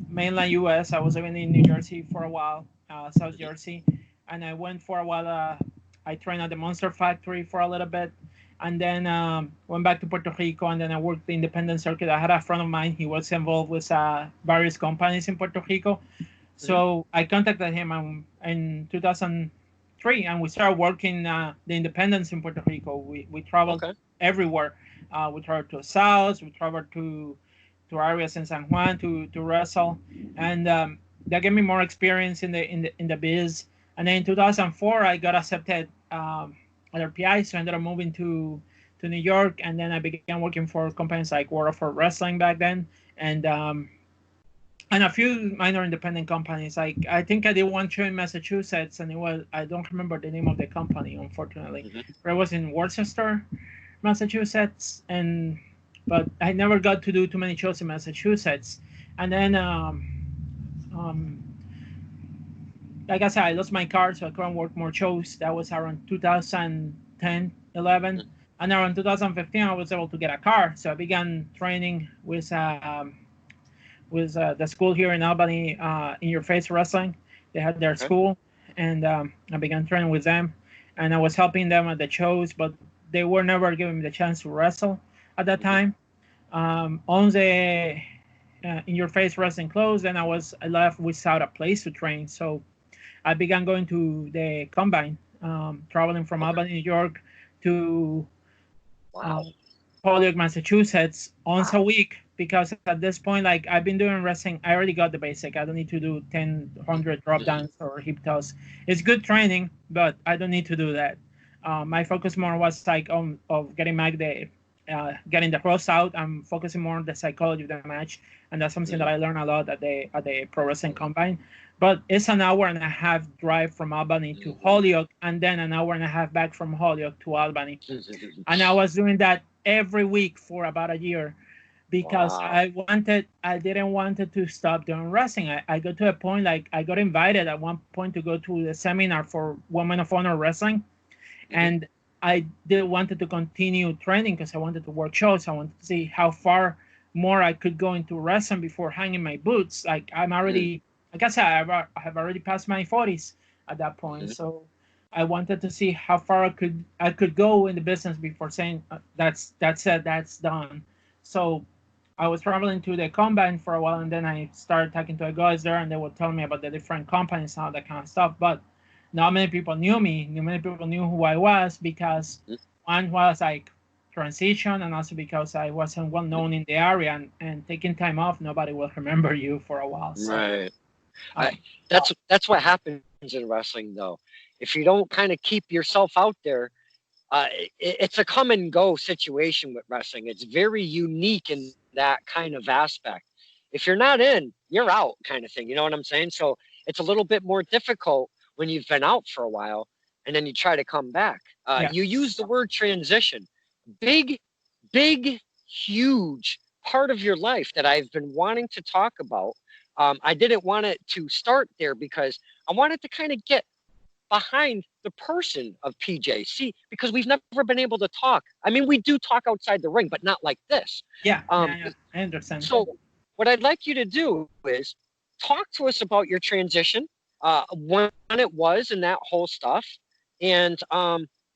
Speaker 2: mainland U.S. I was living in New Jersey for a while, South
Speaker 1: Hmm.
Speaker 2: Jersey, and I went for a while. I trained at the Monster Factory for a little bit, and then went back to Puerto Rico, and then I worked the independent circuit. I had a friend of mine; he was involved with various companies in Puerto Rico,
Speaker 1: Hmm.
Speaker 2: so I contacted him in 2003, and we started working the independents in Puerto Rico. We traveled
Speaker 1: Okay.
Speaker 2: everywhere. We traveled to the south. We traveled to areas in San Juan to wrestle, and that gave me more experience in the biz. And then in 2004, I got accepted at RPI, so I ended up moving to New York, and then I began working for companies like World of Wrestling back then, and a few minor independent companies. Like I think I did one show in Massachusetts, and it was I don't remember the name of the company, unfortunately,
Speaker 1: Hmm.
Speaker 2: but it was in Worcester, Massachusetts, and but I never got to do too many shows in Massachusetts. And then, um, like I said, I lost my car, so I couldn't work more shows. That was around 2010, 11. And around 2015, I was able to get a car, so I began training with the school here in Albany, In Your Face Wrestling. They had their
Speaker 1: Okay.
Speaker 2: school, and I began training with them. And I was helping them at the shows, but they were never giving me the chance to wrestle at that
Speaker 1: Hmm.
Speaker 2: time. On the In Your Face Wrestling closed, and I left without a place to train. So I began going to the combine, traveling from
Speaker 1: Okay.
Speaker 2: Albany, New York, to uh,
Speaker 1: Wow.
Speaker 2: Holyoke, Massachusetts, once a week. Because at this point, like I've been doing wrestling, I already got the basic. I don't need to do 10, 100 drop
Speaker 1: Hmm.
Speaker 2: downs or hip toss. It's good training, but I don't need to do that. My focus more was like on of getting the cross out. I'm focusing more on the psychology of the match, and that's something that
Speaker 1: Hmm.
Speaker 2: I learned a lot at the pro wrestling combine. But it's an hour and a half drive from Albany to
Speaker 1: Hmm.
Speaker 2: Holyoke, and then an hour and a half back from Holyoke to Albany,
Speaker 1: Hmm.
Speaker 2: and I was doing that every week for about a year because
Speaker 1: Wow.
Speaker 2: I didn't want it to stop doing wrestling. I got to a point like I got invited at one point to go to the seminar for Women of Honor Wrestling,
Speaker 1: Hmm.
Speaker 2: and I did wanted to continue training because I wanted to work shows. I wanted to see how far more I could go into wrestling before hanging my boots. Like I'm already, like I said, I have already passed my 40s at that point,
Speaker 1: Hmm.
Speaker 2: so I wanted to see how far I could go in the business before saying that's it, that's done. So I was traveling to the combine for a while, and then I started talking to the guys there, and they would tell me about the different companies and all that kind of stuff. But not many people knew me. Many people knew who I was because one was like transition, and also because I wasn't well known in the area, and taking time off, nobody will remember you for a while. So
Speaker 1: Right. I,
Speaker 2: um,
Speaker 1: that's what happens in wrestling, though. If you don't kind of keep yourself out there, it's a come and go situation with wrestling. It's very unique in that kind of aspect. If you're not in, you're out, kind of thing. You know what I'm saying? So it's a little bit more difficult when you've been out for a while, and then you try to come back. You
Speaker 2: yes,
Speaker 1: use the word transition. Big, big, huge part of your life that I've been wanting to talk about. I didn't want it to start there because I wanted to kind of get behind the person of PJ. See, because we've never been able to talk. I mean, we do talk outside the ring, but not like this.
Speaker 2: Yeah,
Speaker 1: Um,
Speaker 2: yeah, yeah. I understand.
Speaker 1: so what I'd like you to do is talk to us about your transition, when it was and that whole stuff. And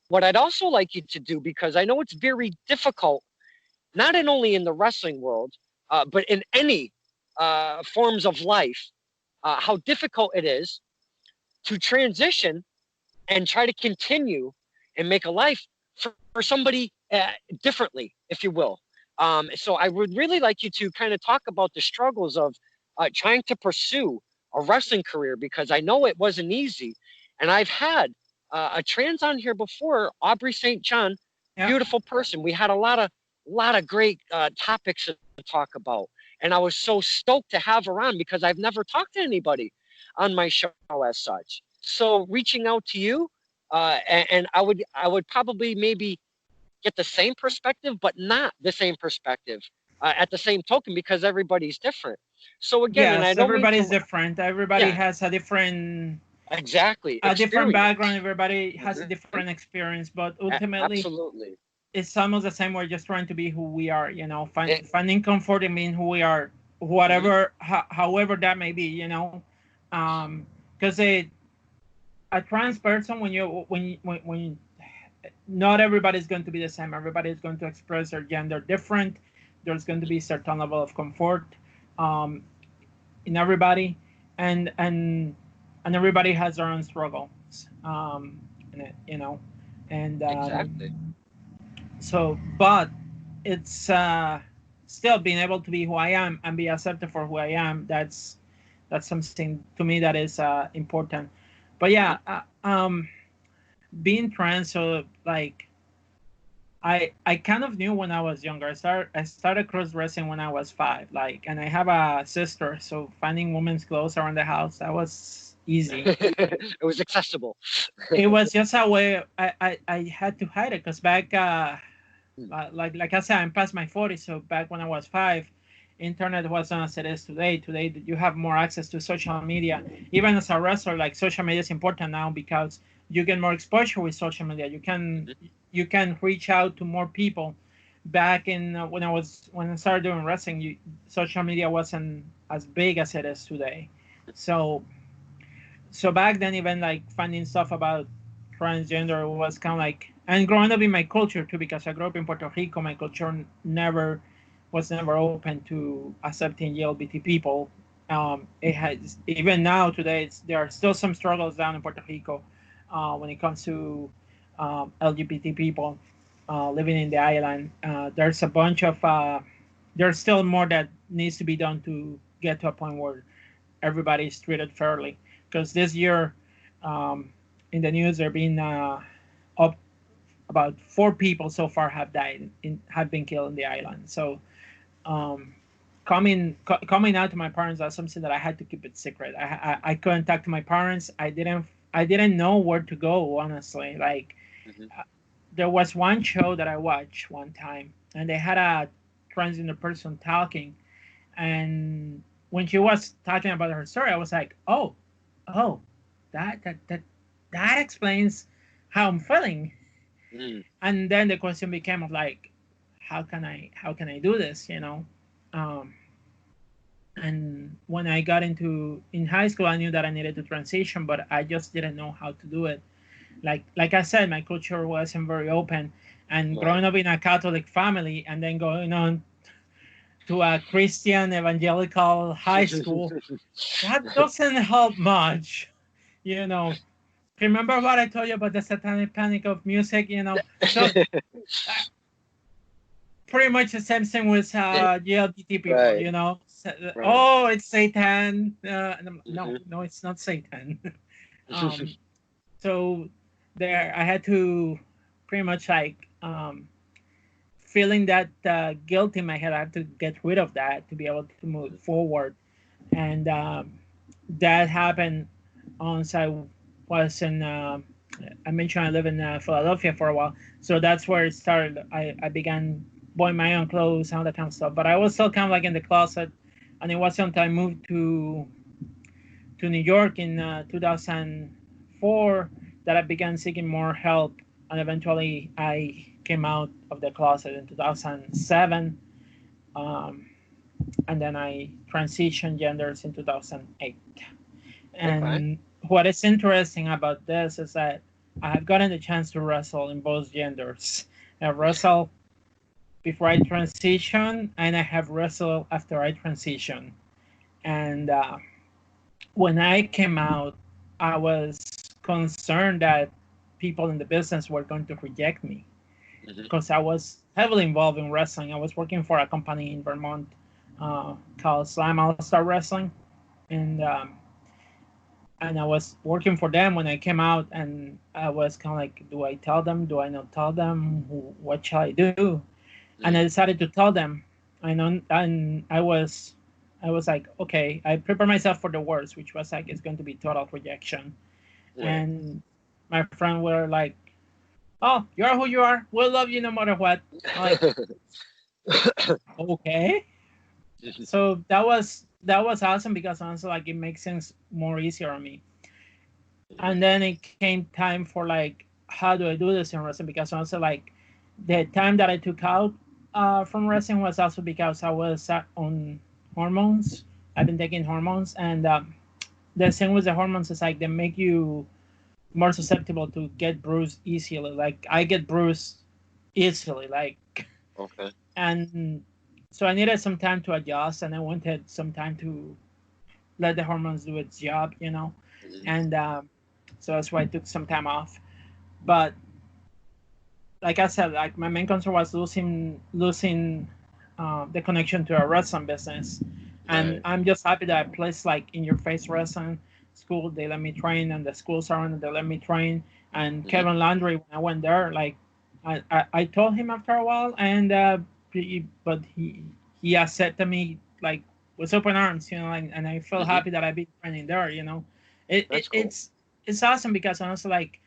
Speaker 1: what I'd also like you to do, because I know it's very difficult, not in only in the wrestling world, but in any forms of life, how difficult it is to transition and try to continue and make a life for somebody differently, if you will. So I would really like you to kind of talk about the struggles of trying to pursue a wrestling career, because I know it wasn't easy. And I've had a trans on here before, Aubrey St. John,
Speaker 2: Yeah.
Speaker 1: beautiful person. We had a lot of great topics to talk about. And I was so stoked to have her on because I've never talked to anybody on my show as such. So reaching out to you, and I would probably maybe get the same perspective, but not the same perspective at the same token, because everybody's different. So again, and I
Speaker 2: Yes,
Speaker 1: don't mean
Speaker 2: everybody's
Speaker 1: to,
Speaker 2: different. Everybody
Speaker 1: yeah,
Speaker 2: has
Speaker 1: exactly,
Speaker 2: a different
Speaker 1: experience.
Speaker 2: background. Everybody has a
Speaker 1: Mhm.
Speaker 2: different experience, but ultimately,
Speaker 1: Absolutely.
Speaker 2: it's almost the same. We're just trying to be who we are. You know,
Speaker 1: It,
Speaker 2: finding comfort in being who we are,
Speaker 1: mhm.
Speaker 2: whatever, however that may be. You know, because a trans person, when not everybody's going to be the same. Everybody is going to express their gender different. There's going to be a certain level of comfort um, in everybody, and and and everybody has their own struggles. In it, you know, and
Speaker 1: Exactly.
Speaker 2: but it's still being able to be who I am and be accepted for who I am. That's something to me that is important. But
Speaker 1: Mhm.
Speaker 2: yeah, being trans, so like I kind of knew when I was younger. I started cross dressing when I was 5, like, and I have a sister, so finding women's clothes around the house, that was easy.
Speaker 1: It was accessible.
Speaker 2: It was just a way I had to hide it because back
Speaker 1: Mm.
Speaker 2: like I said, I'm past my 40s, so back when I was 5, internet wasn't as it is today. Today you have more access to social media. Even as a wrestler, like, social media is important now because you get more exposure with social media.
Speaker 1: Mhm.
Speaker 2: You can reach out to more people. Back in when I started doing wrestling, social media wasn't as big as it is today. So back then, even like finding stuff about transgender was kind of like, and growing up in my culture too, because I grew up in Puerto Rico. My culture never open to accepting LGBT people. It has, even now today, there are still some struggles down in Puerto Rico when it comes to LGBT people living in the island. There's a bunch of there's still more that needs to be done to get to a point where everybody's treated fairly. Because this year, um, in the news, there been up about 4 people so far have been killed in the island. So um, coming out to my parents, that's something that I had to keep it secret. I couldn't talk to my parents. I didn't know where to go, honestly. Like,
Speaker 1: Mhm.
Speaker 2: there was one show that I watched one time, and they had a transgender person talking, and when she was talking about her story, I was like, oh, that explains how I'm feeling.
Speaker 1: Mm.
Speaker 2: And then the question became of like, how can I do this, um, and when I got into in high school, I knew that I needed to transition, but I just didn't know how to do it. Like I said, my culture wasn't very open, and
Speaker 1: Right.
Speaker 2: growing up in a Catholic family and then going on to a Christian evangelical high school, that doesn't help much, you know. Remember what I told you about the satanic panic of music, So uh, pretty much the same thing with LGBT people,
Speaker 1: Right. Right.
Speaker 2: Oh, it's Satan. No,
Speaker 1: Mhm.
Speaker 2: no, it's not Satan. um, so there, I had to pretty much like feeling that guilt in my head. I have to get rid of that to be able to move forward, and that happened once I was in. I mentioned I live in Philadelphia for a while, so that's where it started. I began buying my own clothes and all that kind of stuff, but I was still kind of like in the closet, and it wasn't until I moved to New York in 2004 that I began seeking more help, and eventually I came out of the closet in 2007, um, and then I transitioned genders in 2008.
Speaker 1: Okay.
Speaker 2: And what is interesting about this is that I have gotten the chance to wrestle in both genders. I wrestled before I transition, and I have wrestled after I transition. And when I came out, I was concerned that people in the business were going to reject me
Speaker 1: Hmm.
Speaker 2: because I was heavily involved in wrestling. I was working for a company in Vermont called Slam All Star Wrestling, and I was working for them when I came out, and I was kind of like, do I tell them? Do I not tell them? What shall I do? And I
Speaker 1: Hmm.
Speaker 2: decided to tell them. And I was like, okay, I prepare myself for the worst, which was like it's going to be total rejection.
Speaker 1: Right.
Speaker 2: And my friend were like, "Oh, you are who you are. We'll love you no matter what." I'm like, okay. So that was awesome because honestly, like it makes things more easier on me. And then it came time for like, how do I do this in wrestling? Because honestly, like the time that I took out from wrestling was also because I was on hormones. I've been taking hormones, and the thing with the hormones is like they make you more susceptible to get bruised easily. Like I get bruised easily, like,
Speaker 1: Okay.
Speaker 2: and so I needed some time to adjust, and I wanted some time to let the hormones do its job,
Speaker 1: Hmm.
Speaker 2: and so that's why I took some time off. But like I said, like my main concern was losing the connection to a wrestling business, and
Speaker 1: Right.
Speaker 2: I'm just happy that a place like In Your Face Wrestling School, they let me train, and the schools around they let me train. And
Speaker 1: Hmm.
Speaker 2: Kevin Landry, when I went there, like I told him after a while, and but he accepted me like with open arms, like, and I feel
Speaker 1: Hmm.
Speaker 2: happy that I've been training there. It, it
Speaker 1: That's cool.
Speaker 2: it's awesome because honestly, like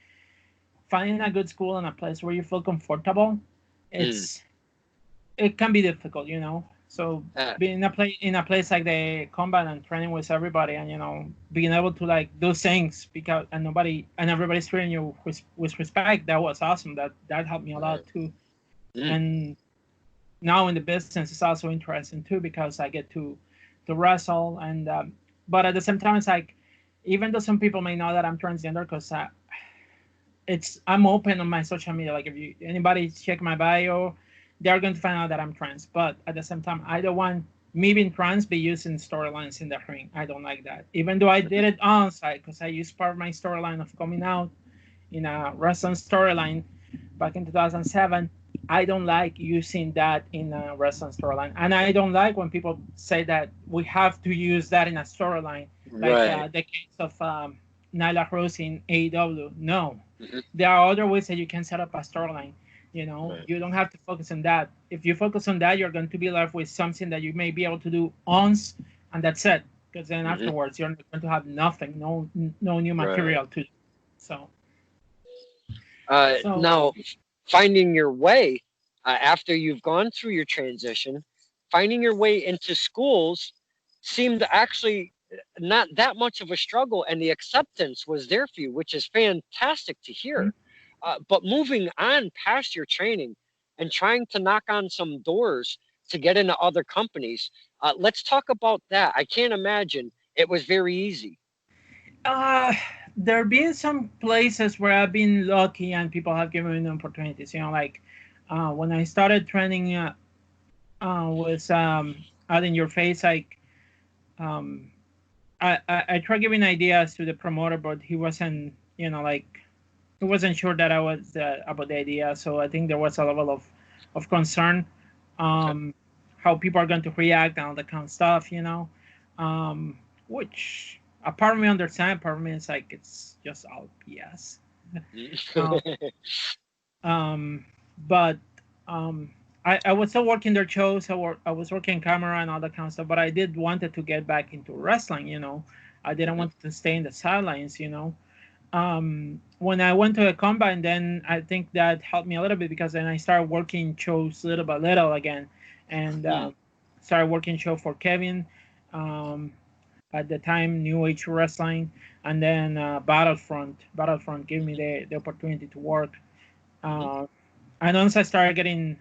Speaker 2: finding a good school and a place where you feel comfortable,
Speaker 1: Mm.
Speaker 2: it's it can be difficult, So
Speaker 1: Uh,
Speaker 2: being in a place like the combat and training with everybody, and being able to like do things because and everybody's treating you with respect, that was awesome. That helped me a lot
Speaker 1: right.
Speaker 2: too.
Speaker 1: Mm.
Speaker 2: And now in the business, it's also interesting too because I get to wrestle, and but at the same time, it's like even though some people may know that I'm transgender, because I'm open on my social media. Like if anybody check my bio, they're going to find out that I'm trans. But at the same time, I don't want me being trans be used in storylines in the ring. I don't like that. Even though I did
Speaker 1: Hmm.
Speaker 2: it on site because I used part of my storyline of coming out in a wrestling storyline back in 2007. I don't like using that in a wrestling storyline, and I don't like when people say that we have to use that in a storyline, like
Speaker 1: Right.
Speaker 2: the case of Nyla Rose in AEW. No,
Speaker 1: Hmm.
Speaker 2: there are other ways that you can set up a storyline.
Speaker 1: Right.
Speaker 2: You don't have to focus on that. If you focus on that, you're going to be left with something that you may be able to do once, and that's it. Because then
Speaker 1: Hmm.
Speaker 2: afterwards, you're going to have nothing, no new
Speaker 1: Right.
Speaker 2: material to do. So, so
Speaker 1: Now, finding your way after you've gone through your transition, finding your way into schools seemed actually not that much of a struggle, and the acceptance was there for you, which is fantastic to hear. But moving on past your training and trying to knock on some doors to get into other companies, let's talk about that. I can't imagine it was very easy.
Speaker 2: Uh, there have been some places where I've been lucky and people have given me opportunities. Like when I started training with out in your face, like um, I tried giving ideas to the promoter, but he wasn't, like he wasn't sure that I was about the idea. So I think there was a level of concern,
Speaker 1: Okay.
Speaker 2: um, how people are going to react and all that kind of stuff, which a part of me understand, part of me is like it's just all BS. um, um, but um, I was still working their shows. I was working camera and all that kind of stuff. But I did wanted to get back into wrestling. I didn't
Speaker 1: Mhm.
Speaker 2: want to stay in the sidelines. When I went to the combine, then I think that helped me a little bit because then I started working shows little by little again, and
Speaker 1: Hmm.
Speaker 2: started working show for Kevin. Um, at the time New Age Wrestling, and then Battlefront gave me the opportunity to work.
Speaker 1: Hmm.
Speaker 2: Uh, and once I started getting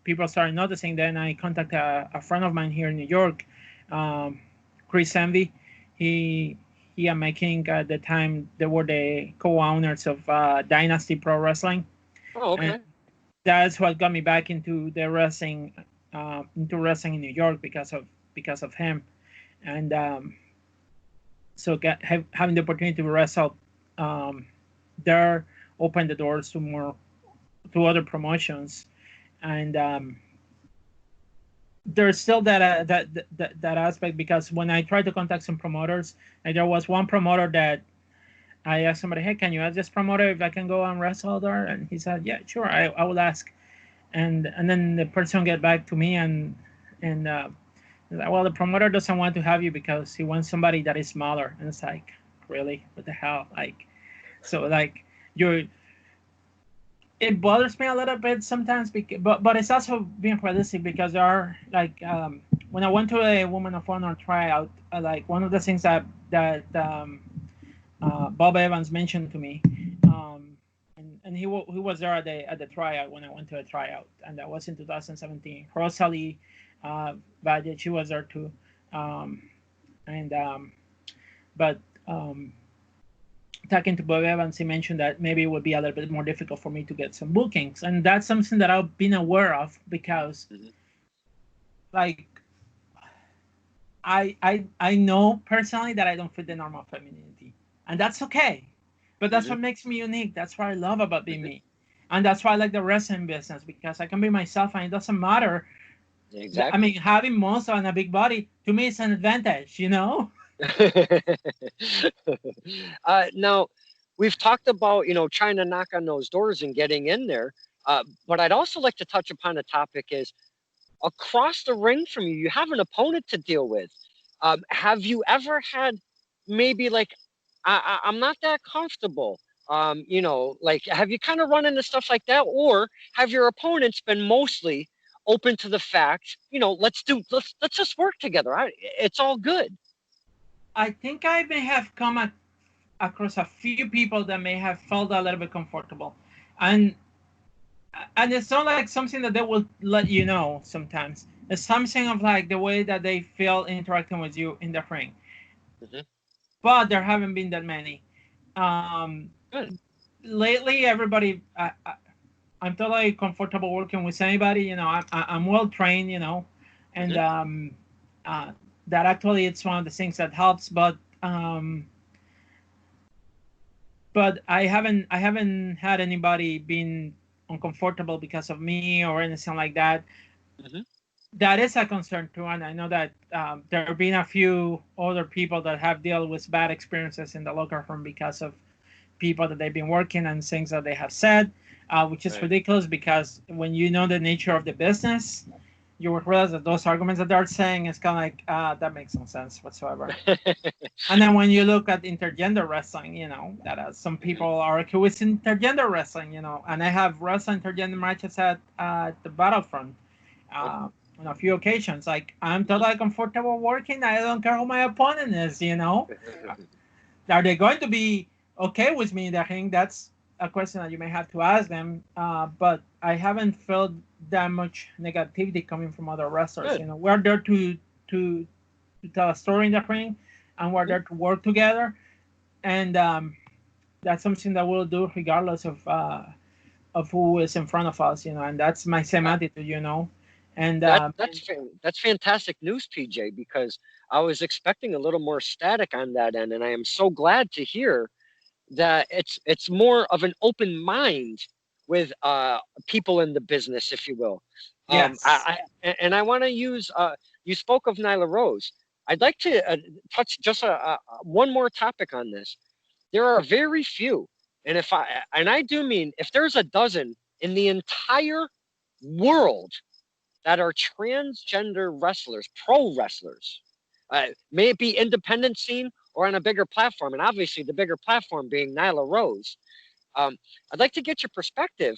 Speaker 2: people started noticing, then I contacted a friend of mine here in New York, um, Chris Envy. He he and my king at the time they were the co-owners of Dynasty Pro Wrestling,
Speaker 1: Oh,
Speaker 2: and
Speaker 1: okay.
Speaker 2: that's what got me back into wrestling in New York because of him. And so having the opportunity to wrestle um, there opened the doors to other promotions. And there's still that aspect, because when I tried to contact some promoters, like there was one promoter that I asked somebody, hey, can you ask this promoter if I can go and wrestle there? And he said, yeah, sure, I will ask. And then the person get back to me, and well, the promoter doesn't want to have you because he wants somebody that is smaller. And it's like, really, what the hell? Like, so like you're it bothers me a little bit sometimes, but it's also being realistic, because there are like when I went to a Woman of Honor tryout, like one of the things that Bob Evans mentioned to me, and he was there at the tryout when I went to a tryout, and that was in 2017. Rosalie Valle, she was there too, um, and but um, talking to Bob Evans, he mentioned that maybe it would be a little bit more difficult for me to get some bookings, and that's something that I've been aware of, because
Speaker 1: Hmm.
Speaker 2: like I know personally that I don't fit the normal femininity, and that's okay. But that's
Speaker 1: Hmm.
Speaker 2: what makes me unique. That's what I love about being me, and that's why I like the wrestling business, because I can be myself, and it doesn't matter. I
Speaker 1: Exactly.
Speaker 2: mean, having muscle and a big body to me is an advantage, you know.
Speaker 1: Now, we've talked about, trying to knock on those doors and getting in there. But I'd also like to touch upon a topic is across the ring from you, you have an opponent to deal with. Have you ever had maybe like, I'm not that comfortable? Like, have you kind of run into stuff like that? Or have your opponents been mostly open to the fact, let's just work together. It's all good.
Speaker 2: I think I may have across a few people that may have felt a little bit comfortable, and it's not like something that they will let you know. Sometimes it's something of like the way that they feel interacting with you in the ring,
Speaker 1: Hmm.
Speaker 2: but there haven't been that many. um
Speaker 1: Good.
Speaker 2: Lately everybody, I'm totally comfortable working with anybody, I'm well trained, and
Speaker 1: Hmm.
Speaker 2: uh that actually it's one of the things that helps. But I haven't had anybody being uncomfortable because of me or anything like that.
Speaker 1: Hmm.
Speaker 2: That is a concern too, and I know that there have been a few other people that have dealt with bad experiences in the locker room because of people that they've been working and things that they have said, which is
Speaker 1: Right.
Speaker 2: ridiculous, because when you know the nature of the business, you would realize that those arguments that they're saying is kind of like that makes no sense whatsoever. And then when you look at intergender wrestling, that some
Speaker 1: Hmm.
Speaker 2: people are accused intergender wrestling, and I have wrestled intergender matches at the Battlefront
Speaker 1: Okay.
Speaker 2: on a few occasions. Like, I'm
Speaker 1: Hmm.
Speaker 2: totally comfortable working. I don't care who my opponent is. Are they going to be okay with me? I think that's a question that you may have to ask them. But I haven't felt that much negativity coming from other wrestlers.
Speaker 1: Good.
Speaker 2: We're there to tell a story in the ring, and we're
Speaker 1: Hmm.
Speaker 2: there to work together. And that's something that we'll do regardless of who is in front of us. And that's my same
Speaker 1: Uh,
Speaker 2: attitude. And
Speaker 1: that's fantastic news, PJ, because I was expecting a little more static on that end, and I am so glad to hear that it's more of an open mind with people in the business, if you will.
Speaker 2: yes,
Speaker 1: And I want to use. You spoke of Nyla Rose. I'd like to touch just one more topic on this. There are very few, and I do mean if there's a dozen in the entire world that are transgender wrestlers, pro wrestlers. May it be independent scene or on a bigger platform, and obviously the bigger platform being Nyla Rose. Um, I'd like to get your perspective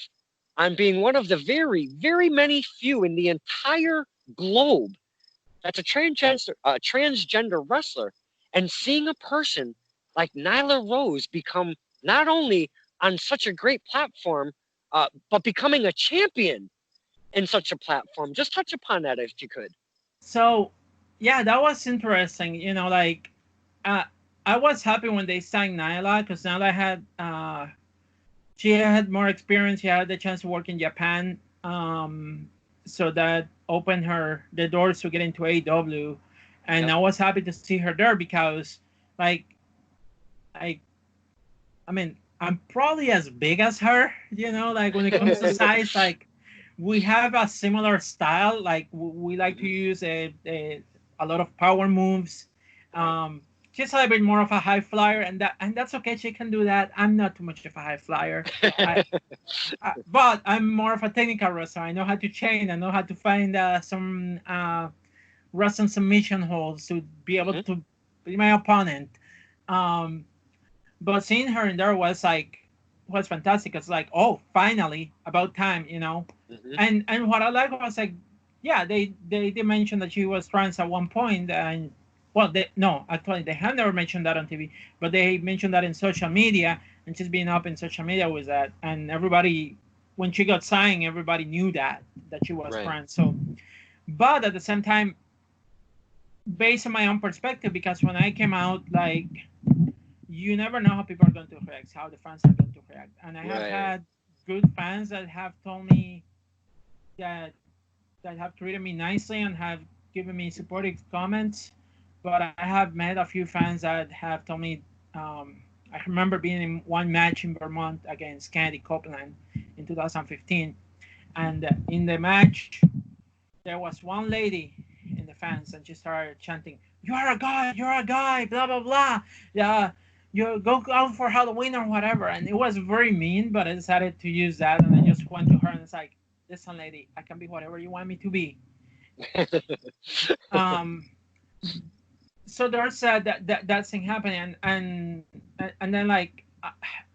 Speaker 1: on being one of the very, very many few in the entire globe that's a transgender wrestler, and seeing a person like Nyla Rose become not only on such a great platform, but becoming a champion in such a platform. Just touch upon that if you could.
Speaker 2: So, yeah, that was interesting. Like, uh, I was happy when they signed Nyla because Nyla had she had more experience. She had the chance to work in Japan, so that opened her the doors to get into AEW, and
Speaker 1: Yep.
Speaker 2: I was happy to see her there because, like, I I mean, I'm probably as big as her. Like when it comes to size, like we have a similar style. Like we like to use a lot of power moves. Um, she's a little bit more of a high flyer, and that's okay. She can do that. I'm not too much of a high flyer. But I'm more of a technical wrestler. I know how to chain. I know how to find some wrestling submission holds to be able
Speaker 1: Mhm.
Speaker 2: to be my opponent. Um, but seeing her in there was fantastic. It's like, oh, finally, about time.
Speaker 1: Mhm.
Speaker 2: And what I like was like, yeah, they did mention that she was trans at one point, and well, no, actually they have never mentioned that on TV, but they mentioned that in social media, and she's been up in social media with that, and everybody, when she got signed, everybody knew that she was
Speaker 1: Right.
Speaker 2: trans. So, but at the same time, based on my own perspective, because when I came out, like you never know how people are going to react, how the fans are going to react. And I have
Speaker 1: Right.
Speaker 2: had good fans that have told me that have treated me nicely and have given me supportive comments. But I have met a few fans that have told me. I remember being in one match in Vermont against Candy Copeland in 2015, and in the match there was one lady in the fans, and she started chanting, "You're a guy, you're a guy, blah blah blah. Yeah, you go out for Halloween or whatever." And it was very mean, but I decided to use that, and I just went to her and it's like, "Listen, lady, I can be whatever you want me to be." Um, so there's that thing happening, and then like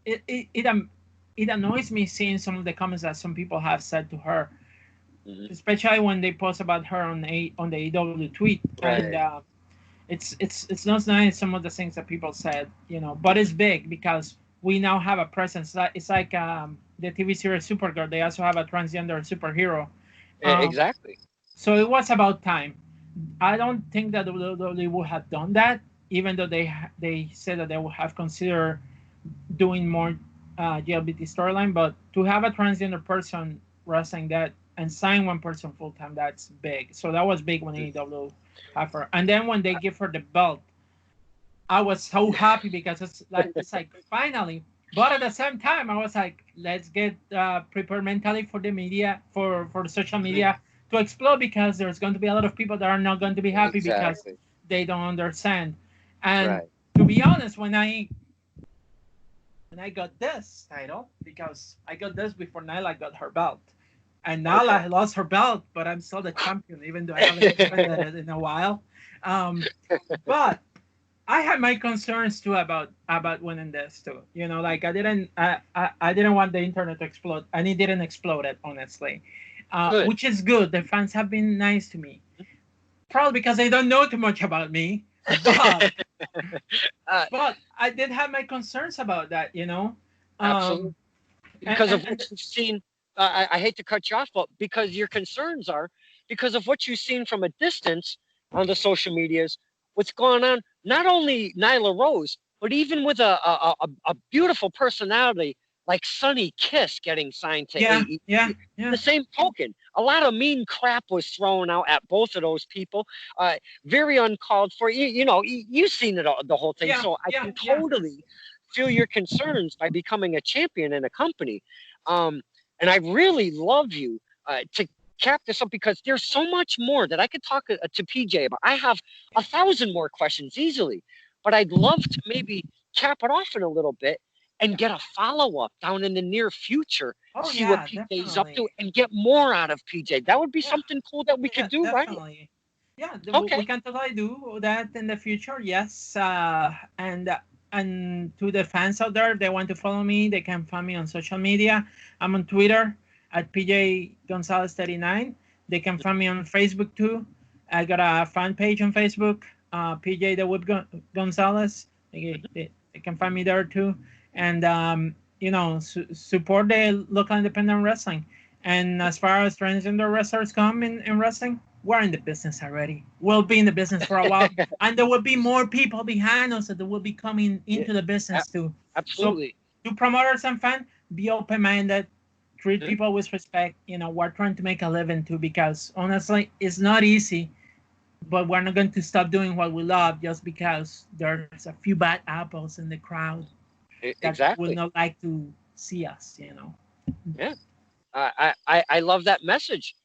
Speaker 2: it annoys me seeing some of the comments that some people have said to her,
Speaker 1: Mhm.
Speaker 2: especially when they post about her on the AW tweet, and
Speaker 1: Right.
Speaker 2: it's not nice some of the things that people said, but it's big because we now have a presence. It's like the TV series Supergirl. They also have a transgender superhero. Um,
Speaker 1: Exactly.
Speaker 2: so it was about time. I don't think that WWE would have done that, even though they said that they would have considered doing more GLBT storyline. But to have a transgender person wrestling that and sign one person full time, that's big. So that was big when AEW have her. And then when they give her the belt, I was so happy because it's like finally. But at the same time, I was like, let's get prepared mentally for the media, for the social
Speaker 1: Mhm.
Speaker 2: media to explode, because there's going to be a lot of people that are not going to be happy because
Speaker 1: Exactly.
Speaker 2: they don't understand. And
Speaker 1: Right.
Speaker 2: to be honest, when I got this title, because I got this before Nyla got her belt, and
Speaker 1: Okay.
Speaker 2: Nyla lost her belt, but I'm still the champion, even though I haven't defended it in a while. Um, but I had my concerns too about winning this too. Like I didn't want the internet to explode, and it didn't explode it honestly,
Speaker 1: Good.
Speaker 2: which is good. The fans have been nice to me, probably because they don't know too much about me, but
Speaker 1: uh,
Speaker 2: I did have my concerns about that.
Speaker 1: Absolutely.
Speaker 2: Um, and,
Speaker 1: Because of
Speaker 2: and,
Speaker 1: what
Speaker 2: and
Speaker 1: you've seen, I hate to cut you off, but because your concerns are because of what you've seen from a distance on the social medias, what's going on, not only Nyla Rose, but even with a beautiful personality like Sunny Kiss getting signed to
Speaker 2: yeah, yeah,
Speaker 1: AEW.
Speaker 2: yeah,
Speaker 1: The same token, a lot of mean crap was thrown out at both of those people. Uh, Very uncalled for. You've seen it all, the whole thing.
Speaker 2: yeah,
Speaker 1: So I
Speaker 2: yeah,
Speaker 1: can
Speaker 2: yeah.
Speaker 1: totally feel your concerns by becoming a champion in a company. Um, and I really love you to cap this up because there's so much more that I could talk to PJ about. I have 1,000 more questions easily, but I'd love to maybe cap it off in a little bit and get a follow up down in the near future,
Speaker 2: Oh
Speaker 1: see what
Speaker 2: yeah,
Speaker 1: PJ's up
Speaker 2: definitely.
Speaker 1: to, and get more out of PJ. That would be
Speaker 2: Yeah,
Speaker 1: something cool that we could
Speaker 2: yeah,
Speaker 1: do, right?
Speaker 2: definitely. Yeah, we
Speaker 1: Okay.
Speaker 2: can totally do that in the future. Yes, and to the fans out there, if they want to follow me, they can find me on social media. I'm on Twitter at PJ Gonzalez 39. They can find me on Facebook too I got a fan page on Facebook, PJ the Whip Gonzalez. They can find me there too. And, support the local independent wrestling. And as far as transgender wrestlers come in wrestling, we're in the business already. We'll be in the business for a while. And there will be more people behind us that will be coming
Speaker 1: Yeah,
Speaker 2: into the business too. So
Speaker 1: absolutely.
Speaker 2: to promoters and fans, be open-minded, treat
Speaker 1: Mhm.
Speaker 2: people with respect. We're trying to make a living too because honestly, it's not easy. But we're not going to stop doing what we love just because there's a few bad apples in the crowd that will
Speaker 1: Exactly.
Speaker 2: not like to see us.
Speaker 1: Yeah. I love that message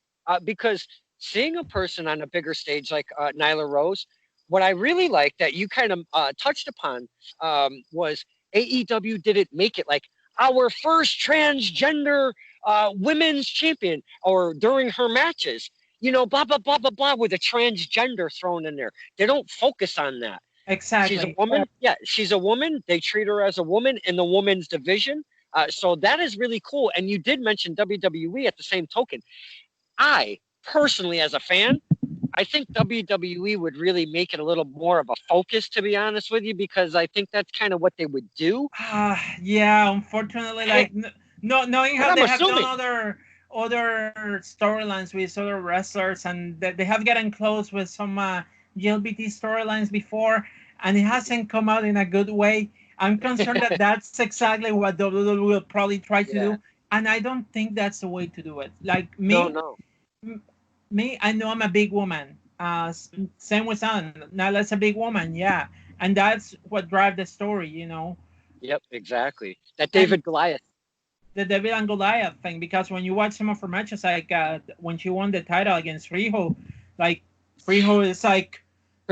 Speaker 1: because seeing a person on a bigger stage like Nyla Rose, what I really like that you kind of touched upon was AEW didn't make it like our first transgender women's champion or during her matches, blah, blah, blah, blah, blah, with a transgender thrown in there. They don't focus on that. She's a
Speaker 2: Exactly.
Speaker 1: woman. Yeah, she's a woman. They treat her as a woman in the women's division. So that is really cool. And you did mention WWE at the same token. I personally, as a fan, I think WWE would really make it a little more of a focus, to be honest with you, because I think that's kind of what they would do.
Speaker 2: Yeah, unfortunately,
Speaker 1: Eh,
Speaker 2: like no, knowing
Speaker 1: but
Speaker 2: how
Speaker 1: I'm
Speaker 2: they have done
Speaker 1: assuming,
Speaker 2: other storylines with other wrestlers, and that they have gotten close with some LGBT storylines before, and it hasn't come out in a good way. I'm concerned that that's exactly what WWE will probably try to
Speaker 1: yeah,
Speaker 2: do, and I don't think that's the way to do it. Like
Speaker 1: no,
Speaker 2: me,
Speaker 1: no,
Speaker 2: I know I'm a big woman. Same with Son. Now that's a big woman, yeah, and that's what drives the story.
Speaker 1: yep, exactly. That
Speaker 2: And
Speaker 1: David Goliath.
Speaker 2: the David and Goliath thing, because when you watch some of her matches, like when she won the title against Riho, like Riho is like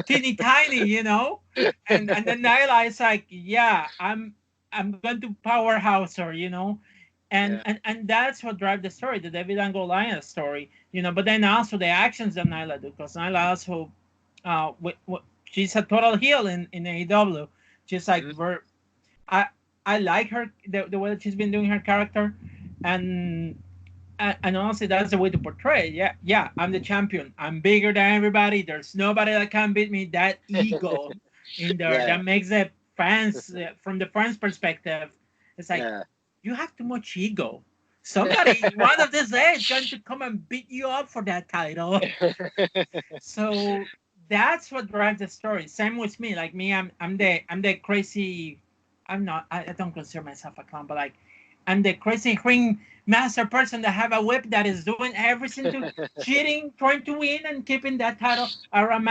Speaker 2: teeny tiny. And then Nyla is like, yeah, I'm going to powerhouse her. And,
Speaker 1: Yeah,
Speaker 2: and and that's what drives the story, the David and Goliath story. But then also the actions that Nyla do, because Nyla also, she's a total heel in AEW. She's like,
Speaker 1: mhm,
Speaker 2: I I like her the way that she's been doing her character, and and honestly, that's the way to portray it. Yeah, yeah, I'm the champion. I'm bigger than everybody. There's nobody that can beat me. That ego in there
Speaker 1: yeah,
Speaker 2: that makes the fans, from the fans' perspective, it's like
Speaker 1: yeah.
Speaker 2: you have too much ego. Somebody one of these days is going to come and beat you up for that title. So that's what drives the story. Same with me. Like me, I'm the crazy. I'm not. I don't consider myself a clown, but like I'm the crazy ring master person that have a whip that is doing everything to cheating, trying to win, and keeping that title around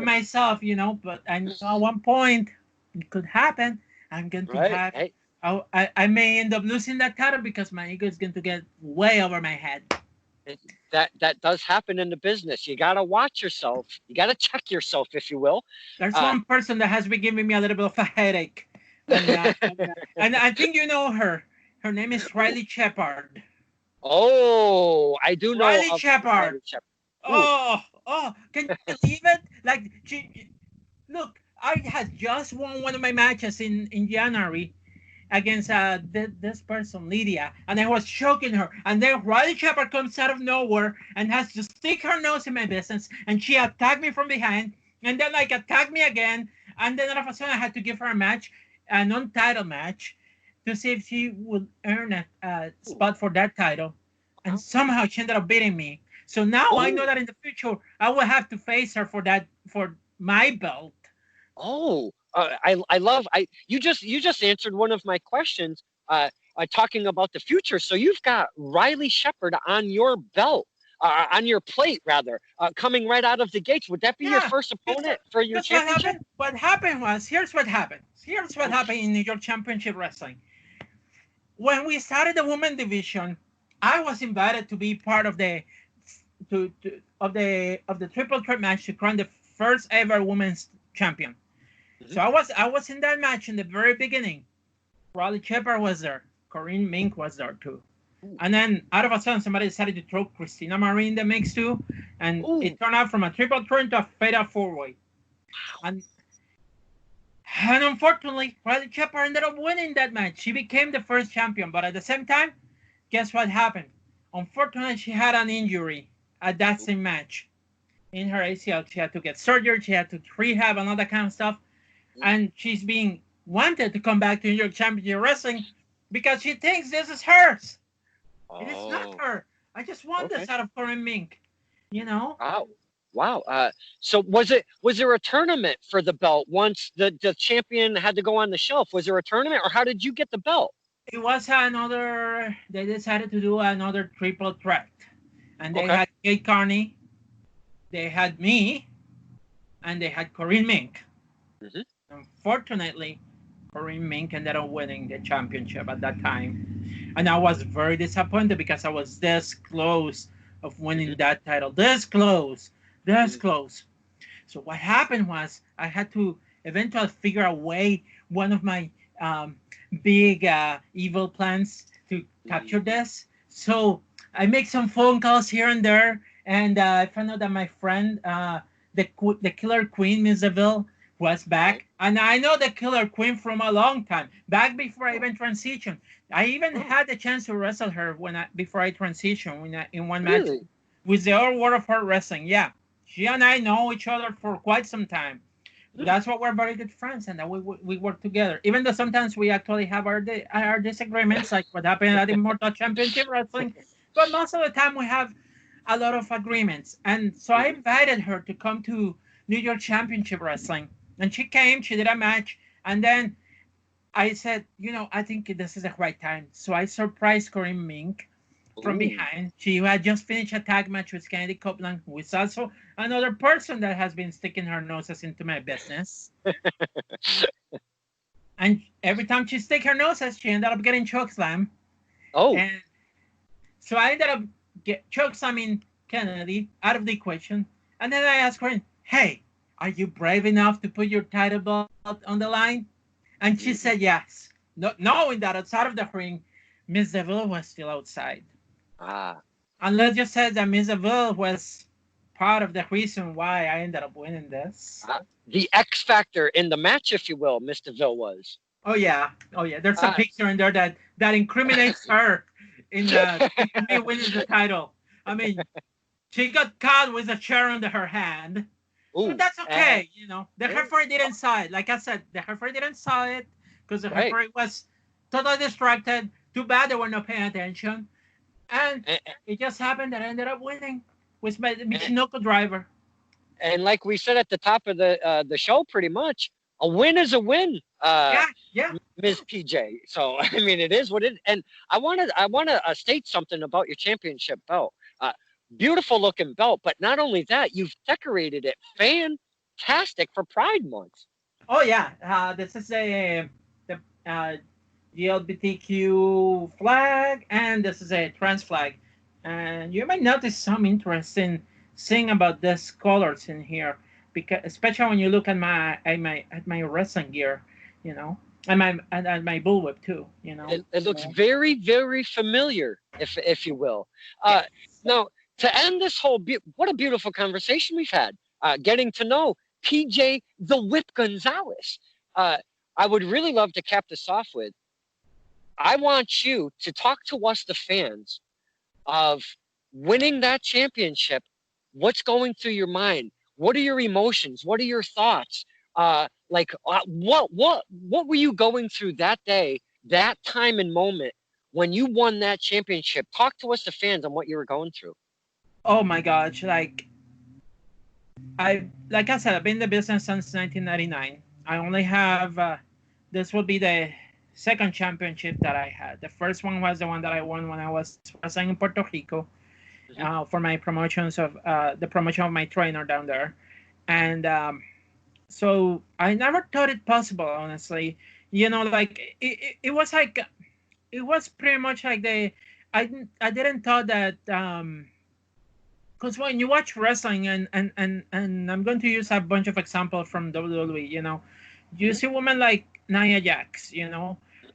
Speaker 2: myself. But I know at one point it could happen. I'm going to
Speaker 1: Right?
Speaker 2: have.
Speaker 1: Hey,
Speaker 2: I may end up losing that title because my ego is going to get way over my head.
Speaker 1: that does happen in the business. You got to watch yourself. You got to check yourself, if you will.
Speaker 2: There's
Speaker 1: Uh,
Speaker 2: one person that has been giving me a little bit of a headache, and I think you know her. Her name is Riley Shepard.
Speaker 1: oh, I do know
Speaker 2: Riley
Speaker 1: of
Speaker 2: Shepard.
Speaker 1: Riley Shepard. Ooh,
Speaker 2: Oh, can you believe it? Like, look, I had just won one of my matches in January against this person, Lydia, and I was choking her. And then Riley Shepard comes out of nowhere and has to stick her nose in my business, and she attacked me from behind, and then like attacked me again, and then all of a sudden I had to give her a match, a non-title match, to see if she would earn a
Speaker 1: ooh,
Speaker 2: spot for that title, and
Speaker 1: oh,
Speaker 2: somehow she ended up beating me. So now I know
Speaker 1: ooh,
Speaker 2: that in the future I will have to face her for my belt.
Speaker 1: oh. I love. You just answered one of my questions. Talking about the future. So you've got Riley Shepard on your belt, on your plate rather, coming right out of the gates. Would that be your
Speaker 2: Yeah,
Speaker 1: first opponent for your
Speaker 2: guess what
Speaker 1: championship?
Speaker 2: happened? What happened was, here's what happened. Here's what
Speaker 1: Oh,
Speaker 2: happened in New York Championship Wrestling. When we started the women division, I was invited to be part of the triple threat match to crown the first ever women's champion.
Speaker 1: mhm.
Speaker 2: So I was in that match in the very beginning. Raleigh Shepard was there. Corinne Mink was there too.
Speaker 1: Ooh,
Speaker 2: And then out of a sudden, somebody decided to throw Christina Marie in the mix too, and
Speaker 1: ooh,
Speaker 2: it turned out from a triple threat to a fatal four-way. And And unfortunately, Riley Shepard ended up winning that match. She became the first champion, but at the same time, guess what happened? Unfortunately, she had an injury at that
Speaker 1: ooh,
Speaker 2: same match. in her ACL. She had to get surgery. She had to rehab and all that kind of stuff. And she's being wanted to come back to New York Championship Wrestling because she thinks this is hers. It is not
Speaker 1: Oh,
Speaker 2: her. I just won
Speaker 1: okay.
Speaker 2: this out of Corinne Mink. You know?
Speaker 1: Wow. Wow. So was there a tournament for the belt once the champion had to go on the shelf? Was there a tournament, or how did you get the belt?
Speaker 2: It was another. They decided to do another triple threat, and they
Speaker 1: Okay.
Speaker 2: had Kate Carney, they had me, and they had Corinne Mink.
Speaker 1: Hmm.
Speaker 2: Unfortunately, Corinne Mink ended up winning the championship at that time, and I was very disappointed because I was this close of winning
Speaker 1: Hmm.
Speaker 2: that title. This close, this
Speaker 1: Hmm.
Speaker 2: close. So what happened was I had to eventually figure a way. One of my um, big evil plans to capture this. So I make some phone calls here and there, and I found out that my friend, the Killer Queen, Miss Deville, was
Speaker 1: Right.
Speaker 2: back, and I know the Killer Queen from a long time, back before I
Speaker 1: Oh,
Speaker 2: even transitioned. I even
Speaker 1: oh,
Speaker 2: had the chance to wrestle her before I transitioned in one match
Speaker 1: really?
Speaker 2: with the old World of Her Wrestling. Yeah, she and I know each other for quite some time.
Speaker 1: Hmm.
Speaker 2: That's why we're very good friends, and that we work together. Even though sometimes we actually have our disagreements, like what happened at Immortal Championship Wrestling, but most of the time we have a lot of agreements. And so I
Speaker 1: Hmm.
Speaker 2: invited her to come to New York Championship Wrestling, and she came. She did a match, and then I said, I think this is the right time. So I surprised Corinne Mink from
Speaker 1: Ooh.
Speaker 2: behind. She had just finished a tag match with Kennedy Copeland, who is also another person that has been sticking her noses into my business. And every time she stick her noses, she ended up getting chokeslam.
Speaker 1: Oh.
Speaker 2: And so I ended up chokeslamming Kennedy out of the equation. And then I asked her, hey, are you brave enough to put your title belt on the line? And she said
Speaker 1: Hmm.
Speaker 2: yes. Knowing that outside of the ring, Miss Deville was still outside.
Speaker 1: Ah.
Speaker 2: And let's just say that Miss Deville was part of the reason why I ended up winning this.
Speaker 1: The X factor in the match, if you will, Mr. Ville was.
Speaker 2: Oh yeah, oh yeah. There's a
Speaker 1: Ah.
Speaker 2: picture in there that incriminates her in me winning the title. I mean, she got caught with a chair under her hand, but
Speaker 1: Ooh.
Speaker 2: that's okay. The
Speaker 1: Eh,
Speaker 2: referee didn't saw it. Like I said, the referee didn't saw it because the
Speaker 1: right.
Speaker 2: referee was totally distracted. Too bad they were not paying attention, and
Speaker 1: And,
Speaker 2: it just happened that I ended up winning with my
Speaker 1: and,
Speaker 2: Michinoku driver.
Speaker 1: and like we said at the top of the show, pretty much a win is a win,
Speaker 2: Yeah, yeah.
Speaker 1: Ms. PJ. So I mean, it is what it. And I want to state something about your championship belt. Uh, Beautiful looking belt, but not only that, you've decorated it fantastic for Pride Month.
Speaker 2: Oh yeah. This is the LGBTQ flag, and this is a trans flag. And you might notice some interesting thing about these colors in here, because especially when you look at my wrestling gear, you know, and my bullwhip too,
Speaker 1: It looks
Speaker 2: So
Speaker 1: very, very familiar, if you will.
Speaker 2: yeah.
Speaker 1: Uh, Now, to end this whole, what a beautiful conversation we've had, getting to know PJ the Whip Gonzalez. Uh, I would really love to cap this off with. I want you to talk to us, the fans, of winning that championship. What's going through your mind? What are your emotions? What are your thoughts? What were you going through that day, that time and moment when you won that championship? Talk to us, the fans, on what you were going through.
Speaker 2: Oh my gosh, like I said, I've been in the business since 1999. I only have this will be the second championship that I had. The first one was the one that I won when I was wrestling in Puerto Rico
Speaker 1: Hmm.
Speaker 2: for my promotions of the promotion of my trainer down there, and so I never thought it possible. Honestly, like it was like it was pretty much like I didn't thought that. Because when you watch wrestling and I'm going to use a bunch of examples from WWE, you
Speaker 1: Hmm.
Speaker 2: see women like Nia Jax,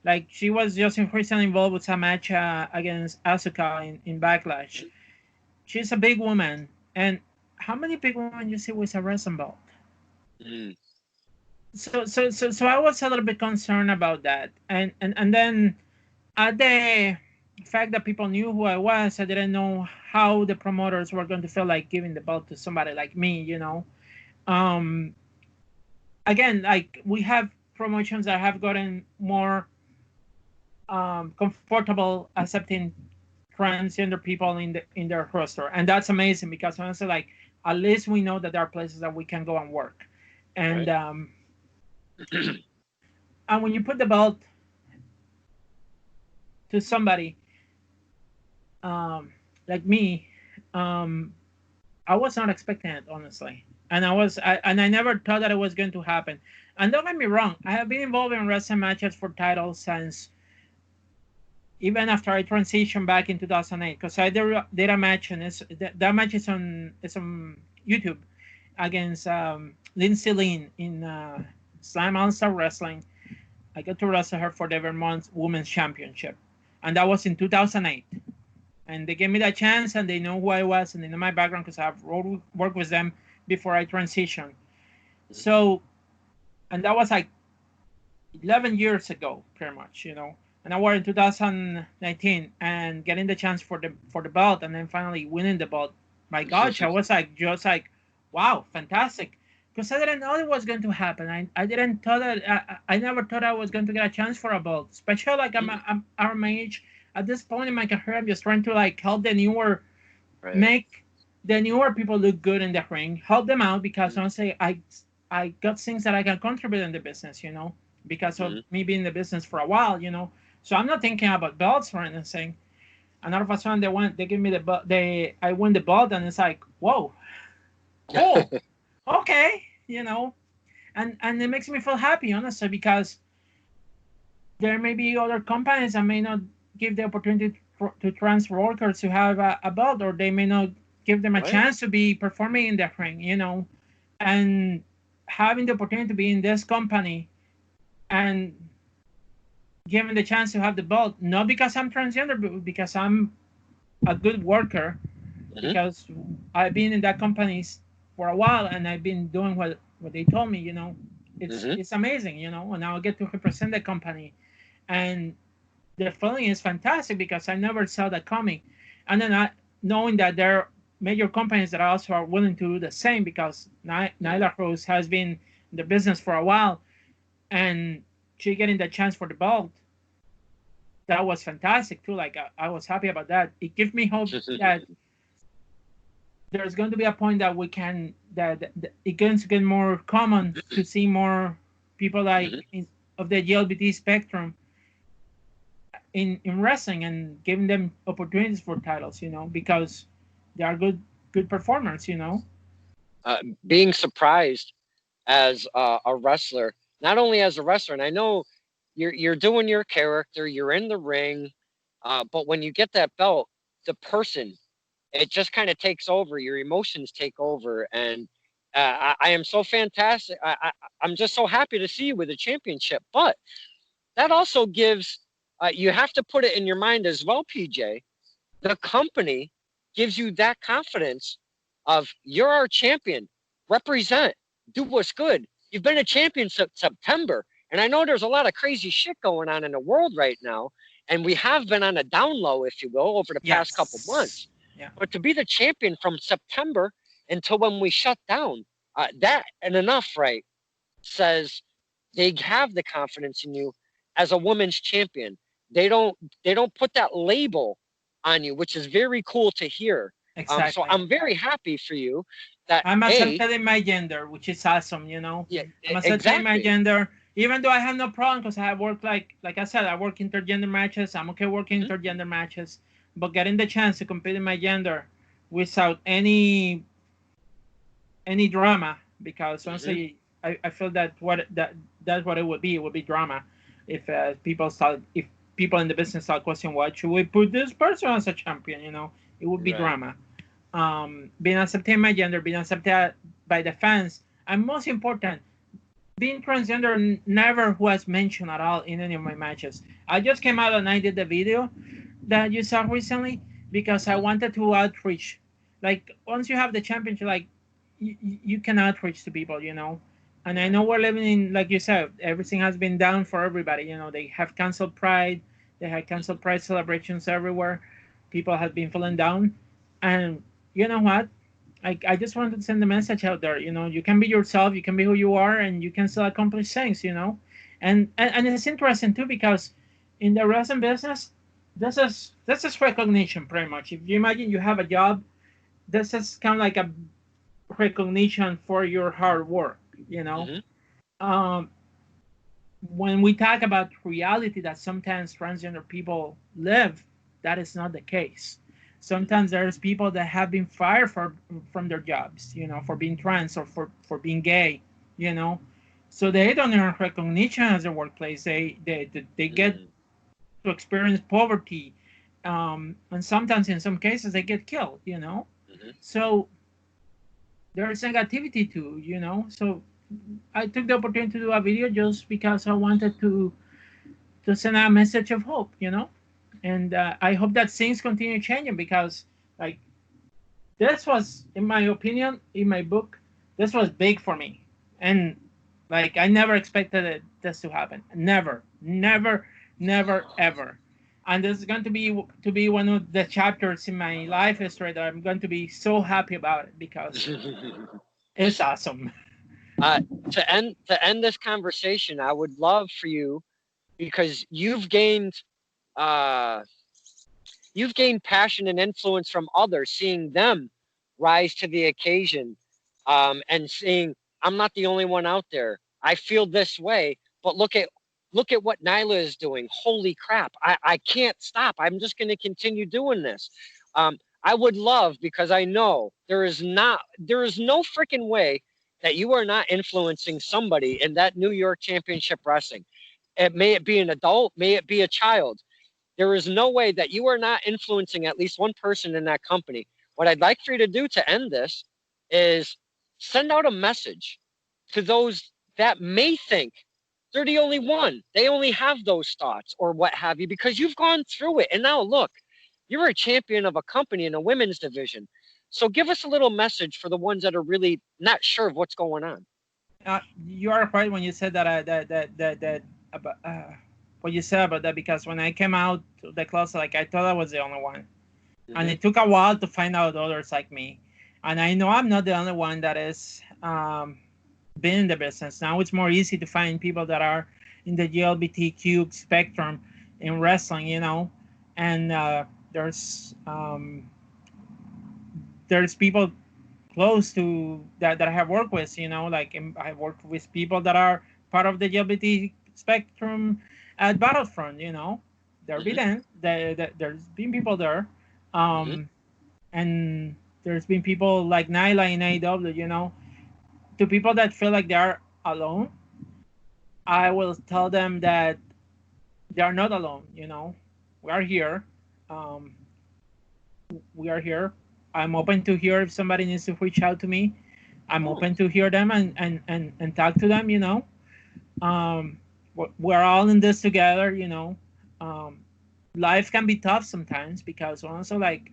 Speaker 2: like she was just recently involved with a match against Asuka in Backlash. She's a big woman, and how many big women you see with a wrestling belt?
Speaker 1: Hmm.
Speaker 2: So I was a little bit concerned about that, and then at the fact that people knew who I was, I didn't know how the promoters were going to feel like giving the belt to somebody like me, Um, Again, like we have promotions that have gotten more comfortable accepting transgender people in their roster, and that's amazing because honestly, like at least we know that there are places that we can go and work, and
Speaker 1: Right.
Speaker 2: and when you put the belt to somebody like me, um, I was not expecting it honestly, and I never thought that it was going to happen. And don't get me wrong, I have been involved in wrestling matches for titles since even after I transitioned back in 2008, because I did a match, and that match is on YouTube against Lindsay Lynn in Slam All Star Wrestling. I got to wrestle her for the Vermont Women's Championship, and that was in 2008. And they gave me that chance, and they know who I was, and they know my background because I've worked with them before I transitioned. So, and that was like 11 years ago, pretty much, And I was in 2019 and getting the chance for the belt, and then finally winning the belt. My gosh, I was like just like, wow, fantastic. Because I didn't know it was going to happen. I didn't thought that I never thought I was going to get a chance for a belt. Especially like I'm our my age at this point in my career. I'm just trying to like help the newer
Speaker 1: Right.
Speaker 2: make the newer people look good in the ring, help them out because honestly, I got things that I can contribute in the business, because of
Speaker 1: Mhm.
Speaker 2: me being in the business for a while. So I'm not thinking about belts or anything. And all of a sudden they give me the belt, I win the belt, and it's like, whoa, cool, okay, and it makes me feel happy, honestly, because there may be other companies that may not give the opportunity to trans workers to have a belt, or they may not give them a
Speaker 1: Right.
Speaker 2: chance to be performing in the ring. And having the opportunity to be in this company and given the chance to have the belt, not because I'm transgender, but because I'm a good worker,
Speaker 1: Mhm.
Speaker 2: because I've been in that company for a while and I've been doing what they told me. It's
Speaker 1: Mhm.
Speaker 2: it's amazing, and now I get to represent the company, and the feeling is fantastic because I never saw that coming. And then knowing that there are major companies that also are willing to do the same, because
Speaker 1: Mhm.
Speaker 2: Nyla Rose has been in the business for a while, and she getting the chance for the belt, that was fantastic too. Like I was happy about that. It gives me hope that there's going to be a point that we can that it's going to get more common to see more people
Speaker 1: Mhm.
Speaker 2: like of the LGBT spectrum in wrestling and giving them opportunities for titles, because they are good performers.
Speaker 1: Being surprised as a wrestler, not only as a wrestler, and I know you're doing your character, you're in the ring, but when you get that belt, the person, it just kind of takes over. Your emotions take over, and I am so fantastic. I'm just so happy to see you with a championship. But that also gives you have to put it in your mind as well, PJ. The company gives you that confidence of you're our champion, represent, do what's good. You've been a champion since September, and I know there's a lot of crazy shit going on in the world right now, and we have been on a down low, if you will, over the past couple
Speaker 2: Yes.
Speaker 1: months.
Speaker 2: Yeah.
Speaker 1: But to be the champion from September until when we shut down, that and enough, right, says they have the confidence in you as a women's champion. They don't they don't put that label on you, which is very cool to hear. So
Speaker 2: Exactly.
Speaker 1: I'm very happy for you that
Speaker 2: I'm
Speaker 1: a
Speaker 2: accepted in my gender, which is awesome.
Speaker 1: yeah,
Speaker 2: I'm accepted in my
Speaker 1: exactly.
Speaker 2: gender, even though I have no problem because I work like I said, I work intergender matches. I'm okay working
Speaker 1: Hmm.
Speaker 2: intergender matches, but getting the chance to compete in my gender without any drama, because
Speaker 1: Hmm.
Speaker 2: honestly, I feel that's what it would be. It would be drama if if people in the business start questioning why should we put this person as a champion. It would be
Speaker 1: Right.
Speaker 2: drama. Being accepted in my gender, being accepted by the fans, and most important, being transgender never was mentioned at all in any of my matches. I just came out and I did the video that you saw recently because I
Speaker 1: Hmm.
Speaker 2: wanted to outreach. Like once you have the championship, like you can outreach to people. And I
Speaker 1: Right.
Speaker 2: know we're living in, like you said, everything has been down for everybody. They have canceled Pride, They had canceled pride celebrations everywhere. People had been feeling down. And you know what? I just wanted to send a message out there. You can be yourself, you can be who you are, and you can still accomplish things. And it's interesting too because in the resin business, this is recognition pretty much. If you imagine you have a job, this is kind of like a recognition for your hard work. You know,
Speaker 1: Mm-hmm.
Speaker 2: um, when we talk about reality that sometimes transgender people live, that is not the case. Sometimes there's people that have been fired from their jobs, for being trans or for being gay, you know. So they don't earn recognition as a workplace. They get
Speaker 1: Mm-hmm.
Speaker 2: to experience poverty, and sometimes in some cases they get killed.
Speaker 1: Mm-hmm.
Speaker 2: So there's negativity too, So I took the opportunity to do a video just because I wanted to send a message of hope. And I hope that things continue changing because, like, this was, in my opinion, in my book, this was big for me, and like I never expected this to happen. Never, never, never, ever. And this is going to be one of the chapters in my life history that I'm going to be so happy about it because it's awesome.
Speaker 1: uh, to end this conversation, I would love for you, because uh, you've gained passion and influence from others, seeing them rise to the occasion, and seeing I'm not the only one out there. I feel this way, but look at what Nyla is doing. Holy crap! I can't stop. I'm just going to continue doing this. I would love, because I know there is no freaking way that you are not influencing somebody in that New York Championship Wrestling. May it be an adult, may it be a child. There is no way that you are not influencing at least one person in that company. What I'd like for you to do to end this is send out a message to those that may think they're the only one. They only have those thoughts or what have you, because you've gone through it. And now look, you're a champion of a company in a women's division. So give us a little message for the ones that are really not sure of what's going on.
Speaker 2: You are right when you said that that about what you said about that because when I came out to the closet, like I thought I was the only one, and
Speaker 1: Mm-hmm.
Speaker 2: it took a while to find out others like me, and I know I'm not the only one that is been in the business. Now it's more easy to find people that are in the GLBTQ spectrum in wrestling, and there's people close to that I have worked with, like I worked with people that are part of the LGBT spectrum at Battlefront. There be
Speaker 1: Mm-hmm.
Speaker 2: then there's been people there,
Speaker 1: Mm-hmm.
Speaker 2: um, and there's been people like Nyla in AEW. To people that feel like they are alone, I will tell them that they are not alone. We are here. Um, we are here. I'm open to hear if somebody needs to reach out to me. I'm
Speaker 1: Cool.
Speaker 2: open to hear them and talk to them. Um, we're all in this together. Um, life can be tough sometimes because also like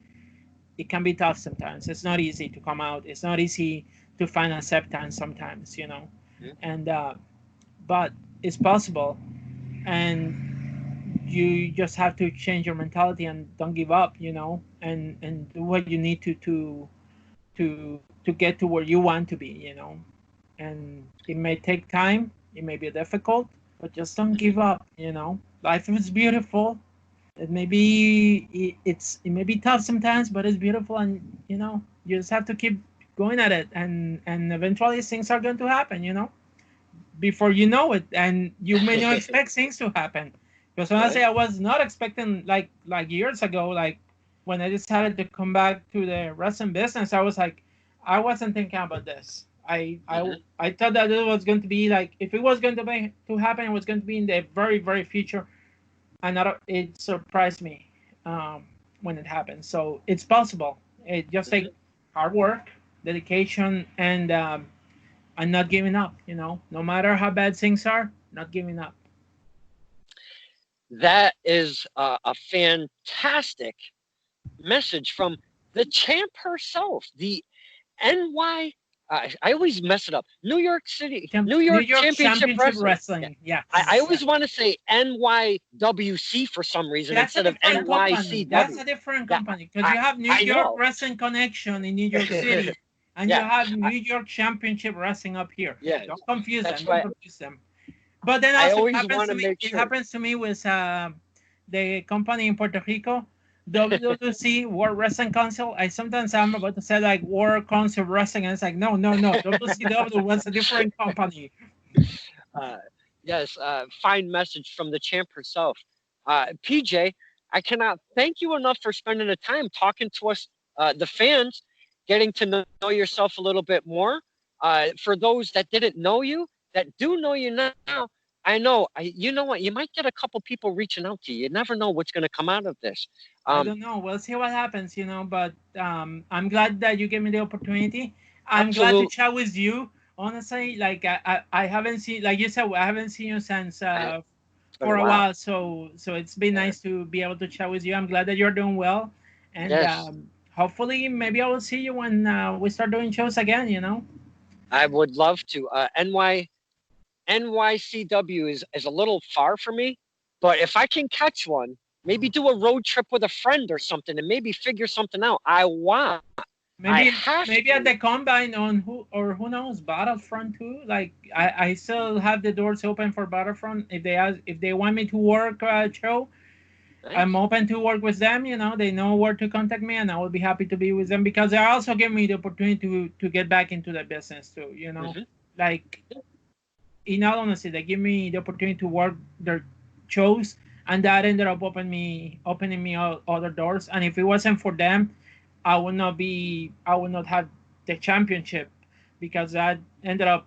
Speaker 2: it can be tough sometimes. It's not easy to come out. It's not easy to find acceptance sometimes.
Speaker 1: Mm-hmm.
Speaker 2: And but it's possible, and you just have to change your mentality and don't give up, and do what you need to get to where you want to be. And it may take time, it may be difficult, but just don't
Speaker 1: Mm-hmm.
Speaker 2: give up. Life is beautiful. It may be tough sometimes, but it's beautiful, and you just have to keep going at it, and eventually things are going to happen. Before you know it, and you may not expect things to happen. Because honestly,
Speaker 1: Right.
Speaker 2: I was not expecting like years ago, like when I decided to come back to the wrestling business, I was like, I wasn't thinking about this.
Speaker 1: Mm-hmm.
Speaker 2: I thought that it was going to be like if it was going to happen, it was going to be in the very very future, and it surprised me um, when it happened. So it's possible. It just
Speaker 1: Mm-hmm.
Speaker 2: take hard work, dedication, and not giving up. No matter how bad things are, not giving up.
Speaker 1: That is a fantastic message from the champ herself, the NY. I always mess it up. New York City, New
Speaker 2: New
Speaker 1: York
Speaker 2: York
Speaker 1: Championship
Speaker 2: Championship
Speaker 1: Wrestling. Yeah.
Speaker 2: Wrestling. Yes.
Speaker 1: I always want to say NYWC for some reason
Speaker 2: That's a
Speaker 1: instead of
Speaker 2: different company. That's
Speaker 1: NYCW.
Speaker 2: a different
Speaker 1: Yeah,
Speaker 2: company because
Speaker 1: I,
Speaker 2: you have New
Speaker 1: I
Speaker 2: York
Speaker 1: know.
Speaker 2: Wrestling Connection in New York City, and you
Speaker 1: Yeah,
Speaker 2: have
Speaker 1: I,
Speaker 2: New York Championship Wrestling up here.
Speaker 1: yes.
Speaker 2: Don't confuse them.
Speaker 1: That's
Speaker 2: Don't
Speaker 1: why
Speaker 2: confuse them. But then
Speaker 1: I
Speaker 2: also
Speaker 1: always want to make
Speaker 2: it
Speaker 1: sure.
Speaker 2: happens to me with the company in Puerto Rico, WWC World Wrestling Council. I sometimes I'm about to say like World Council Wrestling, and it's like no. WCW was a different company.
Speaker 1: Uh, yes, fine message from the champ herself. PJ, I cannot thank you enough for spending the time talking to us, the fans, getting to know yourself a little bit more. For those that didn't know you, that do know you now, I know, you know what, you might get a couple people reaching out to you. You never know what's going to come out of this.
Speaker 2: I
Speaker 1: Um,
Speaker 2: don't know. We'll see what happens, But I'm glad that you gave me the opportunity. I'm glad to
Speaker 1: absolutely.
Speaker 2: chat with you. Honestly, like I haven't seen, like you said, I haven't seen you since
Speaker 1: It's been a
Speaker 2: for a
Speaker 1: while.
Speaker 2: while. So it's been
Speaker 1: Yeah.
Speaker 2: nice to be able to chat with you. I'm glad that you're doing well, and
Speaker 1: Yes,
Speaker 2: hopefully maybe I will see you when we start doing shows again.
Speaker 1: I would love to. NYCW is a little far for me, but if I can catch one, maybe do a road trip with a friend or something and maybe figure something out. I have
Speaker 2: Maybe at
Speaker 1: to.
Speaker 2: the combine on who knows Battlefront too. Like I still have the doors open for Battlefront. If they want me to work a show, I'm
Speaker 1: Nice.
Speaker 2: open to work with them. They know where to contact me, and I will be happy to be with them because they also give me the opportunity to get back into the business too.
Speaker 1: Hmm.
Speaker 2: Like in all honesty, they give me the opportunity to work their shows, and that ended up opening me other doors. And if it wasn't for them, I would not have the championship because that ended up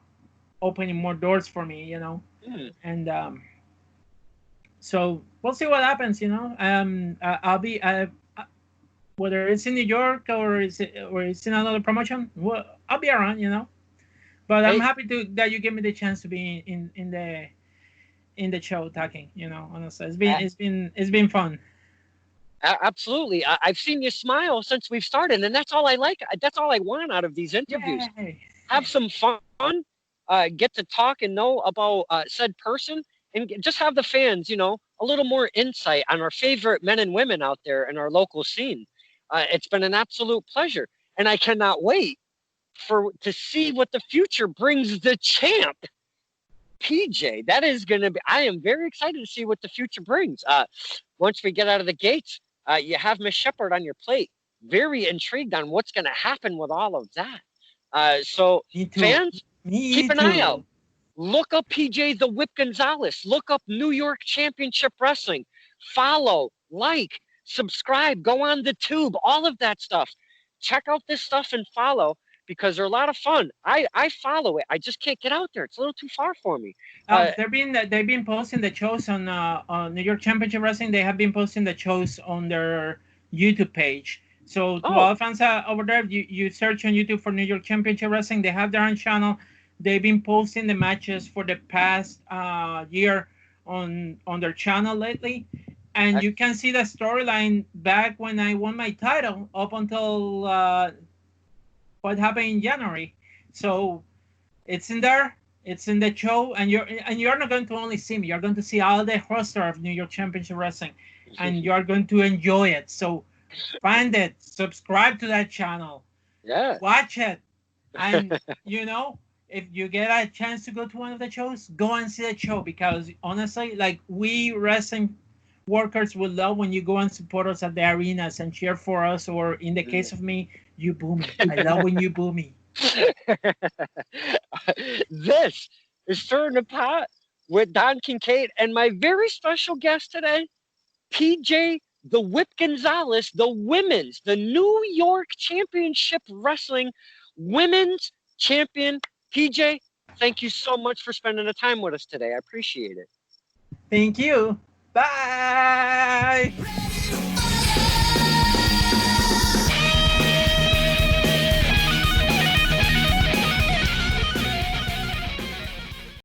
Speaker 2: opening more doors for me.
Speaker 1: Hmm.
Speaker 2: And so we'll see what happens. I'll be whether it's in New York or it's in another promotion. Well, I'll be around. But I'm
Speaker 1: Hey,
Speaker 2: happy to that you give me the chance to be in the show talking. Honestly, it's been fun.
Speaker 1: absolutely. I've seen you smile since we've started, and that's all I like. That's all I want out of these interviews.
Speaker 2: Yay!
Speaker 1: Have some fun, get to talk and know about said person, and just have the fans, a little more insight on our favorite men and women out there in our local scene. It's been an absolute pleasure, and I cannot wait to see what the future brings the champ. PJ, that is going to be. I am very excited to see what the future brings. Once we get out of the gates, you have Miss Shepard on your plate. Very intrigued on what's going to happen with all of that. So,
Speaker 2: Me too.
Speaker 1: fans, keep
Speaker 2: Me
Speaker 1: an eye out.
Speaker 2: too.
Speaker 1: Look up PJ the Whip Gonzalez. Look up New York Championship Wrestling. Follow, like, subscribe, go on the tube, all of that stuff. Check out this stuff and follow because they're a lot of fun. I follow it. I just can't get out there. It's a little too far for me.
Speaker 2: They've been posting the shows on New York Championship Wrestling. They have been posting the shows on their YouTube page. So to
Speaker 1: Oh,
Speaker 2: all fans over there, you search on YouTube for New York Championship Wrestling. They have their own channel. They've been posting the matches for the past year on their channel lately, and
Speaker 1: I,
Speaker 2: you can see the storyline back when I won my title up until what happened in January. So it's in there. It's in the show, and you're not going to only see me. You're going to see all the roster of New York Championship Wrestling, and you're going to enjoy it. So find it, subscribe to that channel,
Speaker 1: yeah.
Speaker 2: watch it, and if you get a chance to go to one of the shows, go and see the show because honestly, like we wrestling workers will love when you go and support us at the arenas and cheer for us, or in the case of me, you boo me. I love when you boo me.
Speaker 1: This is Stirring the Pot with Don Kincaid and my very special guest today, PJ the Whip Gonzalez, the New York Championship Wrestling Women's Champion. PJ, thank you so much for spending the time with us today. I appreciate it.
Speaker 2: Thank you. Bye.